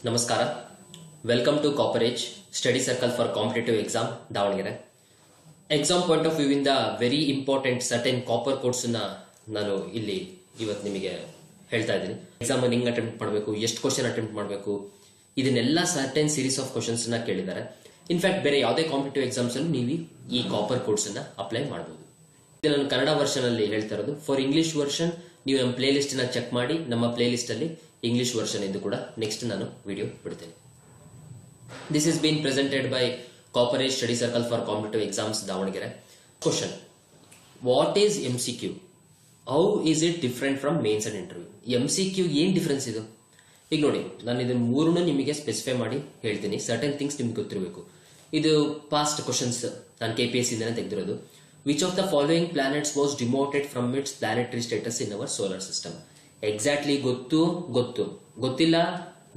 ನಮಸ್ಕಾರ, welcome to Coparage study circle for competitive exam Davanagere. Exam point of view ಇಂದ very important certain copper course ನಾನು ಇಲ್ಲಿ ಇವತ್ತು ನಿಮಗೆ ಹೇಳ್ತಾ ಇದ್ದೀನಿ. ಎಕ್ಸಾಮ್ ಹೆಂಗ್ ಅಟೆಂಪ್ಟ್ ಮಾಡಬೇಕು, ಎಷ್ಟು ಕ್ವಶನ್ ಅಟೆಂಪ್ಟ್ ಮಾಡಬೇಕು, ಇದನ್ನೆಲ್ಲ ಸರ್ಟೆನ್ ಸೀರೀಸ್ ಆಫ್ ಕ್ವಶನ್ಸ್ ಕೇಳಿದ್ದಾರೆ. ಇನ್ಫ್ಯಾಕ್ಟ್ ಬೇರೆ ಯಾವುದೇ ಕಾಂಪಿಟೇಟಿವ್ ಎಕ್ಸಾಮ್ಸ್ ಅಲ್ಲೂ ನೀವು ಈ ಕಾಪರ್ ಕೋರ್ಸ್ ಅಪ್ಲೈ ಮಾಡಬಹುದು. ಇದು ನಾನು ಕನ್ನಡ ವರ್ಷನ್ ಅಲ್ಲಿ ಹೇಳ್ತಾ ಇರೋದು. ಫಾರ್ ಇಂಗ್ಲಿಷ್ ವರ್ಷನ್ ನೀವು ನಮ್ಮ ಪ್ಲೇ ಲಿಸ್ಟ್ ಚೆಕ್ ಮಾಡಿ. ನಮ್ಮ ಪ್ಲೇ ಲಿಸ್ಟ್ ಅಲ್ಲಿ ಇಂಗ್ಲಿಷ್ ವರ್ಷನ್ ಇದು ಕೂಡ ನೆಕ್ಸ್ಟ್ ನಾನು ವಿಡಿಯೋ ಬಿಡ್ತೇನೆ. This is been presented by coverage study circle for competitive exams Davanagere. Question: what is MCQ? How is it different from mains and interview? MCQ ಏನ್ difference ಇದು? ಈಗ ನೋಡಿ, ನಾನು ಇದನ್ನ ಮೂರನ್ನು ನಿಮಗೆ ಸ್ಪೆಸಿಫೈ ಮಾಡಿ ಹೇಳ್ತೀನಿ. ಸರ್ಟನ್ ಥಿಂಗ್ಸ್ ನಿಮ್ಗೆ ಗೊತ್ತಿರಬೇಕು. ಇದು ಪಾಸ್ಟ್ ಕ್ವಶನ್ಸ್ ನಾನು KPSC ಇಂದಾನೆ ತೆಗೆದಿರೋದು. Which of the following planets was demoted from its planetary status in our solar system? Exactly ಗೊತ್ತಿಲ್ಲ,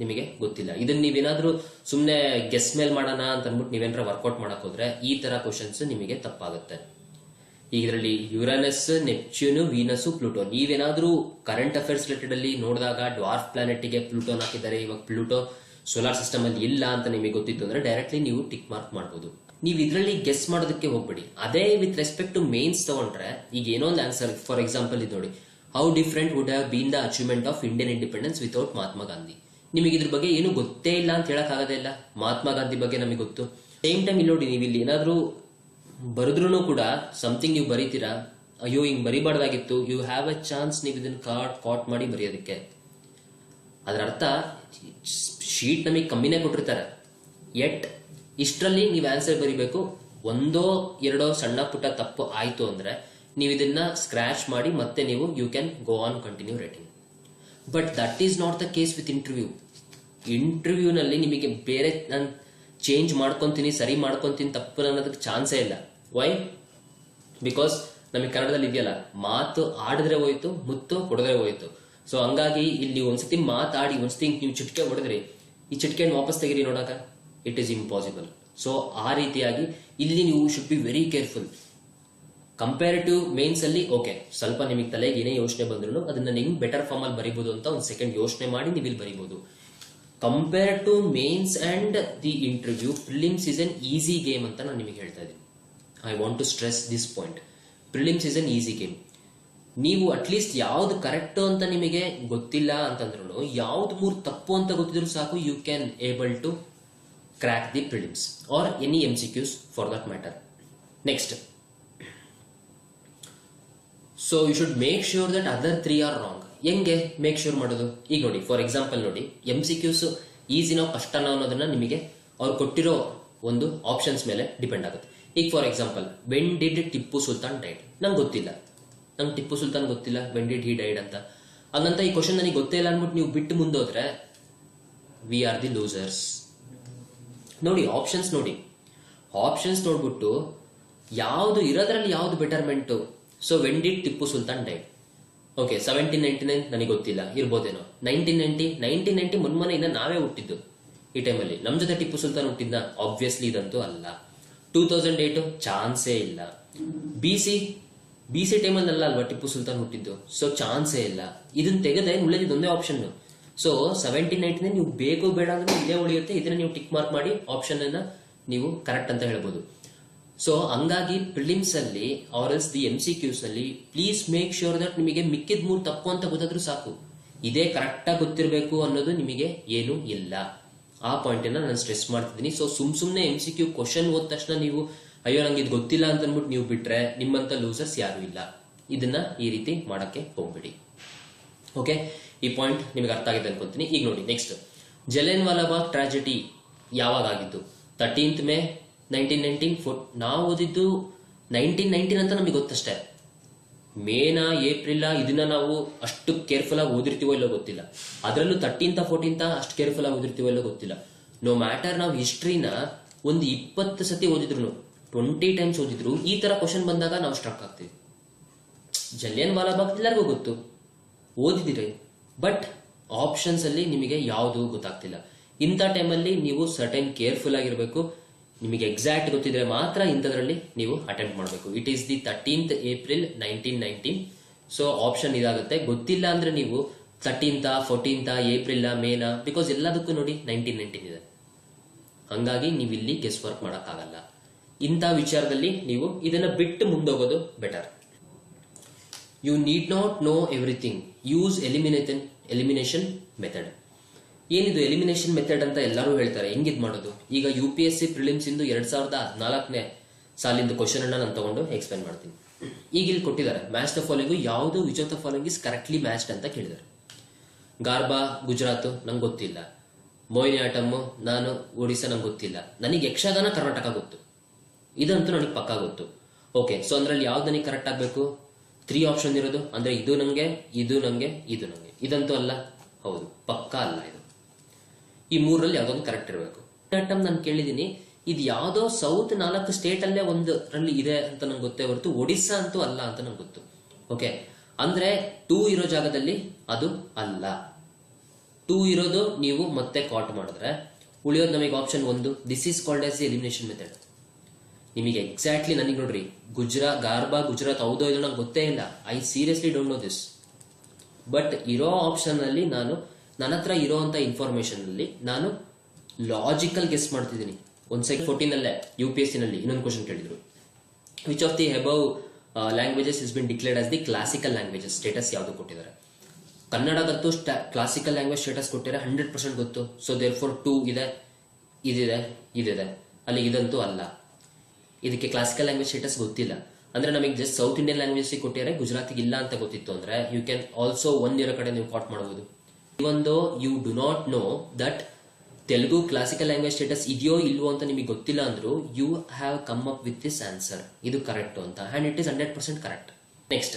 ನಿಮಗೆ ಗೊತ್ತಿಲ್ಲ. ಇದನ್ನ ನೀವೇನಾದ್ರೂ ಸುಮ್ನೆ ಗೆಸ್ ಮೇಲ್ ಮಾಡೋಣ ಅಂತ ಅಂದ್ಬಿಟ್ಟು ನೀವೇನಾರ ವರ್ಕೌಟ್ ಮಾಡಕ್ ಹೋದ್ರೆ ಈ ತರ ಕ್ವಶನ್ಸ್ ನಿಮಗೆ ತಪ್ಪಾಗುತ್ತೆ. ಇದರಲ್ಲಿ ಯುರಾನಸ್, ನೆಪ್ಚ್ಯೂನ್, ವೀನಸ್, ಪ್ಲೂಟೋ, ನೀವೇನಾದ್ರೂ ಕರೆಂಟ್ ಅಫೇರ್ಸ್ ರಿಲೇಟೆಡ್ ಅಲ್ಲಿ ನೋಡಿದಾಗ ಡ್ವಾರ್ಫ್ ಪ್ಲಾನೆಟ್ ಗೆ ಪ್ಲೂಟೋನ್ ಹಾಕಿದ್ದಾರೆ, ಇವಾಗ ಪ್ಲೂಟೋ ಸೋಲಾರ್ ಸಿಸ್ಟಮ್ ಅಲ್ಲಿ ಇಲ್ಲ ಅಂತ ನಿಮಗೆ ಗೊತ್ತಿತ್ತು ಅಂದ್ರೆ ಡೈರೆಕ್ಟ್ಲಿ ನೀವು ಟಿಕ್ ಮಾರ್ಕ್ ಮಾಡಬಹುದು. ನೀವು ಇದರಲ್ಲಿ ಗೆಸ್ ಮಾಡೋದಕ್ಕೆ ಹೋಗ್ಬೇಡಿ. ಅದೇ ವಿತ್ ರೆಸ್ಪೆಕ್ಟ್ ಟು ಮೇನ್ಸ್ ತಗೊಂಡ್ರೆ ಈಗ ಏನೋ ಒಂದು ಆನ್ಸರ್, ಫಾರ್ ಎಕ್ಸಾಂಪಲ್ ಇದು ನೋಡಿ, how different would have been the achievement of Indian independence without Mahatma Gandhi? ನಿಮಗೆ ಇದ್ರ ಬಗ್ಗೆ ಏನು ಗೊತ್ತೇ ಇಲ್ಲ ಅಂತ ಹೇಳಕ್ ಆಗೋದೇ ಇಲ್ಲ. ಮಹಾತ್ಮ ಗಾಂಧಿ ಬಗ್ಗೆ ನಮಗೆ ಗೊತ್ತು. ಸೇಮ್ ಟೈಮ್ ಇಲ್ಲಿ ನೋಡಿ, ನೀವು ಇಲ್ಲಿ ಏನಾದ್ರೂ ಬರೆದ್ರು ಕೂಡ ಸಮಥಿಂಗ್ ನೀವು ಬರೀತೀರಾ, ಅಯ್ಯೋ ಹಿಂಗ್ ಬರಿಬಾರ್ದಾಗಿತ್ತು, ಯು ಹ್ಯಾವ್ ಅ ಚಾನ್ಸ್ ನೀವು ಇದನ್ನ ಕಾಟ್ ಮಾಡಿ ಬರೆಯೋದಕ್ಕೆ. ಅದರ ಅರ್ಥ ಶೀಟ್ ನಮಗೆ ಕಮ್ಮಿನೇ ಕೊಟ್ಟಿರ್ತಾರೆ, ಎಟ್ ಇಷ್ಟರಲ್ಲಿ ನೀವು ಆನ್ಸರ್ ಬರಿಬೇಕು. ಒಂದೋ ಎರಡೋ ಸಣ್ಣ ಪುಟ್ಟ ತಪ್ಪು ಆಯ್ತು ಅಂದ್ರೆ ನೀವು ಇದನ್ನ ಸ್ಕ್ರಾಚ್ ಮಾಡಿ ಮತ್ತೆ ನೀವು you can go on continue writing. But that is not the case with interview. ಇಂಟರ್ವ್ಯೂನಲ್ಲಿ ನಿಮಗೆ ಬೇರೆ ನಾನು ಚೇಂಜ್ ಮಾಡ್ಕೊಂತೀನಿ, ಸರಿ ಮಾಡ್ಕೊಂತೀನಿ, ತಪ್ಪು ಅನ್ನೋದಕ್ಕೆ ಚಾನ್ಸೇ ಇಲ್ಲ. ವೈ? ಬಿಕಾಸ್ ನಮಗೆ ಕನ್ನಡದಲ್ಲಿ ಇದೆಯಲ್ಲ, ಮಾತು ಆಡಿದ್ರೆ ಹೋಯ್ತು, ಮುತ್ತು ಕೊಡದ್ರೆ ಹೋಯ್ತು. ಸೊ ಹಂಗಾಗಿ ಇಲ್ಲಿ ನೀವು ಒಂದ್ಸತಿ ಮಾತಾಡಿ ಒಂದ್ಸತಿ ನೀವು ಚಿಟಿಕೆ ಹೊಡೆದ್ರಿ, ಈ ಚಿಟಿಕೆಯನ್ನು ವಾಪಸ್ ತೆಗಿರಿ ನೋಡಾಕ, ಇಟ್ ಈಸ್ ಇಂಪಾಸಿಬಲ್. ಸೊ ಆ ರೀತಿಯಾಗಿ ಇಲ್ಲಿ ನೀವು should be very careful. Comparative mains ಅಲ್ಲಿ ಓಕೆ, ಸ್ವಲ್ಪ ನಿಮಗೆ ತಲೆಗೆ ಏನೇ ಯೋಚನೆ ಬಂದ್ರು ಅದನ್ನ ಹೆಂಗ್ ಬೆಟರ್ ಫಾರ್ಮ್ ಅಲ್ಲಿ ಬರೀಬಹುದು ಅಂತ ಒಂದು ಸೆಕೆಂಡ್ ಯೋಚನೆ ಮಾಡಿ ನೀವು ಇಲ್ಲಿ ಬರೀಬಹುದು. Compare to mains and the interview, prelims is an easy game ಅಂತ ನಾನು ನಿಮಗೆ ಹೇಳ್ತಾ ಇದ್ದೀನಿ. I want to stress this point. Prelims is an easy game. ನೀವು ಅಟ್ಲೀಸ್ಟ್ ಯಾವ್ದು ಕರೆಕ್ಟ್ ಅಂತ ನಿಮಗೆ ಗೊತ್ತಿಲ್ಲ ಅಂತಂದ್ರೂ, ಯಾವ್ದು ಮೂರು ತಪ್ಪು ಅಂತ ಗೊತ್ತಿದ್ರು ಸಾಕು, you can able to crack the prelims or any MCQs for that matter. Next, so you should make sure that other 3 are wrong. ಹೆಂಗೆ ಮೇಕ್ ಶ್ಯೂರ್ ಮಾಡೋದು? ಈಗ ನೋಡಿ, ಫಾರ್ ಎಕ್ಸಾಂಪಲ್ ನೋಡಿ, MCQs ಈಸಿನೋ ಕಷ್ಟನೋ ಅನ್ನೋದನ್ನ ನಿಮಗೆ ಅವ್ರು ಕೊಟ್ಟಿರೋ ಒಂದು ಆಪ್ಷನ್ಸ್ ಮೇಲೆ ಡಿಪೆಂಡ್ ಆಗುತ್ತೆ. ಈಗ for example, when did Tipu Sultan died? ನಂಗೆ ಗೊತ್ತಿಲ್ಲ, ನಂಗೆ ಟಿಪ್ಪು ಸುಲ್ತಾನ್ ಗೊತ್ತಿಲ್ಲ, ವೆನ್ ಡಿಡ್ ಹಿ ಡೈಡ್ ಅಂತ. ಹಂಗಂತ ಈ ಕ್ವಶನ್ ನನಗೆ ಗೊತ್ತೇ ಇಲ್ಲ ಅಂದ್ಬಿಟ್ಟು ನೀವು ಬಿಟ್ಟು ಮುಂದೋದ್ರೆ ವಿ ಆರ್ ದಿ ಲೂಸರ್ಸ್. ನೋಡಿ ಆಪ್ಷನ್ಸ್ ನೋಡಿ, ಆಪ್ಷನ್ಸ್ ನೋಡ್ಬಿಟ್ಟು ಯಾವ್ದು ಇರೋದ್ರಲ್ಲಿ ಯಾವ್ದು betterment. So when did Tipu Sultan died? Okay, 1799 ನನಗೆ ಗೊತ್ತಿಲ್ಲ, ಇರ್ಬೋದೇನೋ. 1990 ಮೊನ್ನೆ ಇನ್ನ ನಾವೇ ಹುಟ್ಟಿದ್ದು. ಈ ಟೈಮಲ್ಲಿ ನಮ್ ಜೊತೆ ಟಿಪ್ಪು ಸುಲ್ತಾನ್ ಹುಟ್ಟಿದ್ನ? ಆಬ್ವಿಯಸ್ಲಿ ಇದಂತೂ ಅಲ್ಲ. 2008 ಚಾನ್ಸೇ ಇಲ್ಲ. BC ಟೈಮಲ್ಲಿ ಅಲ್ವಾ ಟಿಪ್ಪು ಸುಲ್ತಾನ್ ಹುಟ್ಟಿದ್ದು? ಸೊ ಚಾನ್ಸೇ ಇಲ್ಲ. ಇದನ್ನ ತೆಗೆದ್ರೆ ಉಳಿದಿದ್ದೊಂದೇ ಆಪ್ಷನ್. ಸೊ 1799 ನೀವು ಬೇಕು ಬೇಡ ಅಂದ್ರೆ ಇದೇ ಉಳಿಯುತ್ತೆ. ಇದನ್ನ ನೀವು ಟಿಕ್ ಮಾರ್ಕ್ ಮಾಡಿ ಆಪ್ಷನ್ ಅನ್ನ ನೀವು ಕರೆಕ್ಟ್ ಅಂತ ಹೇಳ್ಬೋದು. ಸೊ ಹಂಗಾಗಿ ಪ್ರಿಲಿಮ್ಸ್ ಅಲ್ಲಿ ಆರ್ ಎಲ್ಸ್ ದಿ MCQs ಅಲ್ಲಿ ಪ್ಲೀಸ್ ಮೇಕ್ ಶ್ಯೂರ್ ದಟ್ ನಿಮಗೆ ಮಿಕ್ಕಿದ 3 ತಪ್ಪು ಅಂತ ಗೊತ್ತಾದ್ರೂ ಸಾಕು, ಇದೇ ಕರೆಕ್ಟ್ ಆಗಿ ಗೊತ್ತಿರಬೇಕು ಅನ್ನೋದು ನಿಮಗೆ ಏನು ಇಲ್ಲ. ಆ ಪಾಯಿಂಟ್ ಅನ್ನ ನಾನು ಸ್ಟ್ರೆಸ್ ಮಾಡ್ತಿದ್ದೀನಿ. ಸೊ ಸುಮ್ನೆ MCQ ಕ್ವಶನ್ ಓದ ತಕ್ಷಣ ನೀವು ಅಯ್ಯೋ ನಂಗೆ ಇದು ಗೊತ್ತಿಲ್ಲ ಅಂತ ಅಂದ್ಬಿಟ್ಟು ನೀವು ಬಿಟ್ರೆ ನಿಮ್ಮಂತ ಲೂಸರ್ಸ್ ಯಾರು ಇಲ್ಲ. ಇದನ್ನ ಈ ರೀತಿ ಮಾಡಕ್ಕೆ ಹೋಗ್ಬೇಡಿ. ಓಕೆ, ಈ ಪಾಯಿಂಟ್ ನಿಮಗೆ ಅರ್ಥ ಆಗಿದೆ ಅನ್ಕೊಂತೀನಿ. ಈಗ ನೋಡಿ ನೆಕ್ಸ್ಟ್, ಜಲಿಯನ್ ವಾಲಾ ಬಾಗ್ ಟ್ರಾಜಿಡಿ ಯಾವಾಗ ಆಗಿದ್ದು? 13th May 1919. ನಾವು ಓದಿದ್ದು 1919 ಅಂತ ನಮಗೆ ಗೊತ್ತಷ್ಟೇ. ಮೇನಾ ಏಪ್ರಿಲ್ ಇದನ್ನ ನಾವು ಅಷ್ಟು ಕೇರ್ಫುಲ್ ಆಗಿ ಓದಿರ್ತೀವೋ ಇಲ್ಲೋ ಗೊತ್ತಿಲ್ಲ. ಅದರಲ್ಲೂ 13th 14th ಅಷ್ಟು ಕೇರ್ಫುಲ್ ಆಗಿ ಓದಿರ್ತೀವೋ ಇಲ್ಲೋ ಗೊತ್ತಿಲ್ಲ. ನೋ ಮ್ಯಾಟರ್, ನಾವು ಹಿಸ್ಟ್ರಿನ ಒಂದು 20 ಸತಿ ಓದಿದ್ರು, 20 ಟೈಮ್ಸ್ ಓದಿದ್ರು, ಈ ತರ ಕ್ವಶನ್ ಬಂದಾಗ ನಾವು ಸ್ಟ್ರಕ್ ಆಗ್ತೀವಿ. ಜಲಿಯನ್ ವಾಲಾ ಬಾಗ್ ಎಲ್ಲರಿಗೂ ಗೊತ್ತು, ಓದಿದಿರಿ, ಬಟ್ ಆಪ್ಷನ್ಸ್ ಅಲ್ಲಿ ನಿಮಗೆ ಯಾವುದು ಗೊತ್ತಾಗ್ತಿಲ್ಲ. ಇಂಥ ಟೈಮಲ್ಲಿ ನೀವು ಸರ್ಟೈನ್ ಕೇರ್ಫುಲ್ ಆಗಿರಬೇಕು. ನಿಮಗೆ ಎಕ್ಸಾಕ್ಟ್ ಗೊತ್ತಿದ್ರೆ ಮಾತ್ರ ಇಂಥದ್ರಲ್ಲಿ ನೀವು ಅಟೆಂಪ್ಟ್ ಮಾಡಬೇಕು. It is the 13th April 1919. So option ಇದಾಗುತ್ತೆ. ಗೊತ್ತಿಲ್ಲ ಅಂದ್ರೆ ನೀವು 13th 14th ಏಪ್ರಿಲ್ ಮೇನ, ಬಿಕಾಸ್ ಎಲ್ಲದಕ್ಕೂ ನೋಡಿ 1919 ಇದೆ. ಹಂಗಾಗಿ ನೀವು ಇಲ್ಲಿ ಗೆಸ್ ವರ್ಕ್ ಮಾಡೋಕ್ಕಾಗಲ್ಲ. ಇಂಥ ವಿಚಾರದಲ್ಲಿ ನೀವು ಇದನ್ನ ಬಿಟ್ಟು ಮುಂದೋಗೋದು better. You need not know everything, use elimination method. ಏನಿದು ಎಲಿಮಿನೇಷನ್ ಮೆಥಡ್ ಅಂತ ಎಲ್ಲರೂ ಹೇಳ್ತಾರೆ. ಹೆಂಗಿದ್ ಮಾಡೋದು? ಈಗ UPSC ಪ್ರಿಲಿಮ್ಸ್ ಇಂದು 2014ನೇ ಸಾಲಿಂದ ಕ್ವಶನ್ ಅನ್ನ ನಾನು ತಗೊಂಡು ಎಕ್ಸ್ಪ್ಲೇನ್ ಮಾಡ್ತೀನಿ. ಈಗ ಇಲ್ಲಿ ಕೊಟ್ಟಿದ್ದಾರೆ, ಮ್ಯಾಚ್ ದ ಫಾಲೋಯಿಂಗ್, ಯಾವುದು which of the following is correctly matched ಅಂತ ಕೇಳಿದ್ದಾರೆ. ಗಾರ್ಬಾ ಗುಜರಾತ್ ನಂಗೆ ಗೊತ್ತಿಲ್ಲ, ಮೋಹಿನಿಯಾಟಮ್ ನಾನು ಒಡಿಸ್ಸಾ ನಂಗೆ ಗೊತ್ತಿಲ್ಲ, ನನಗೆ ಯಕ್ಷಗಾನ ಕರ್ನಾಟಕ ಗೊತ್ತು, ಇದಂತೂ ನನಗೆ ಪಕ್ಕಾ ಗೊತ್ತು. ಓಕೆ, ಸೊ ಅಂದ್ರಲ್ಲಿ ಯಾವ್ದು ನನಗೆ ಕರೆಕ್ಟ್ ಆಗಬೇಕು? 3 ಆಪ್ಷನ್ ಇರೋದು, ಅಂದ್ರೆ ಇದು ನಂಗೆ, ಇದು ನಂಗೆ, ಇದು ನಂಗೆ, ಇದಂತೂ ಅಲ್ಲ. ಹೌದು, ಪಕ್ಕಾ ಅಲ್ಲ ಇದು. ಈ 3ರಲ್ಲಿ ಯಾವ್ದೊಂದು ಕರೆಕ್ಟ್ ಇರಬೇಕು. ನಾನು ಕೇಳಿದೀನಿ, ಇದು ಯಾವ್ದೋ ಸೌತ್ 4 ಸ್ಟೇಟ್ ಅಲ್ಲೇ ಒಂದರಲ್ಲಿ ಇದೆ ಅಂತ ನಂಗೆ ಗೊತ್ತೇ ಹೊರತು ಒಡಿಸ್ಸಾ ಅಂತೂ ಅಲ್ಲ ಅಂತ ನಂಗೆ ಗೊತ್ತು. ಓಕೆ, ಅಂದ್ರೆ 2 ಇರೋ ಜಾಗದಲ್ಲಿ ಅದು ಅಲ್ಲ. 2 ಇರೋದು ನೀವು ಮತ್ತೆ ಕಾಟ್ ಮಾಡಿದ್ರೆ ಉಳಿಯೋದು ನಮಗೆ option 1. This is called as the elimination method. ನಿಮಗೆ ಎಕ್ಸಾಕ್ಟ್ಲಿ ನನಗೆ ನೋಡ್ರಿ, ಗಾರ್ಬಾ ಗುಜರಾತ್ ಹೌದೋ ಇದು ನಂಗೆ ಗೊತ್ತೇ ಇಲ್ಲ. I seriously don't know this. But ಇರೋ ಆಪ್ಷನ್ ಅಲ್ಲಿ ನನ್ನ ಹತ್ರ ಇರೋಂತ ಇನ್ಫಾರ್ಮೇಶನ್ ಅಲ್ಲಿ ನಾನು ಲಾಜಿಕಲ್ ಗೆಸ್ ಮಾಡ್ತಿದ್ದೀನಿ. ಒಂದು ಸೆಕೆಂಡ್ 14 UPSC ನಲ್ಲಿ ಇನ್ನೊಂದು ಕ್ವಶನ್ ಕೇಳಿದ್ರು, which of the above languages is been declared as the classical languages. Status ಯಾವುದು ಕೊಟ್ಟಿದ್ದಾರೆ? ಕನ್ನಡಗಂತೂ ಕ್ಲಾಸಿಕಲ್ ಲ್ಯಾಂಗ್ವೇಜ್ ಸ್ಟೇಟಸ್ ಕೊಟ್ಟಿದ್ದಾರೆ, 100% ಗೊತ್ತು. ಸೊ ದೇರ್ ಫಾರ್ 2 ಇದೆ, ಇದಿದೆ, ಅಲ್ಲಿ ಇದಂತೂ ಅಲ್ಲ. ಇದಕ್ಕೆ ಕ್ಲಾಸಿಕಲ್ ಲ್ಯಾಂಗ್ವೇಜ್ ಸ್ಟೇಟಸ್ ಗೊತ್ತಿಲ್ಲ ಅಂದ್ರೆ ನಮಗೆ ಜಸ್ಟ್ ಸೌತ್ ಇಂಡಿಯನ್ ಲ್ಯಾಂಗ್ವೇಜ್ ಕೊಟ್ಟಿದ್ದಾರೆ, ಗುಜರಾತಿಗೆ ಇಲ್ಲ ಅಂತ ಗೊತ್ತಿತ್ತು ಅಂದ್ರೆ ಯು ಕ್ಯಾನ್ ಆಲ್ಸೋ 1 ಇರೋ ಕಡೆ ನೀವು ಕಾಟ್ ಮಾಡಬಹುದು. Even though you do not know that Telugu classical language status ಇದೆಯೋ ಇಲ್ವೋ ಅಂತ ನಿಮಗೆ ಗೊತ್ತಿಲ್ಲ ಅಂದ್ರೂ you have come up with this answer, ಇದು ಕರೆಕ್ಟ್ ಅಂತ, and it is 100% correct. Next,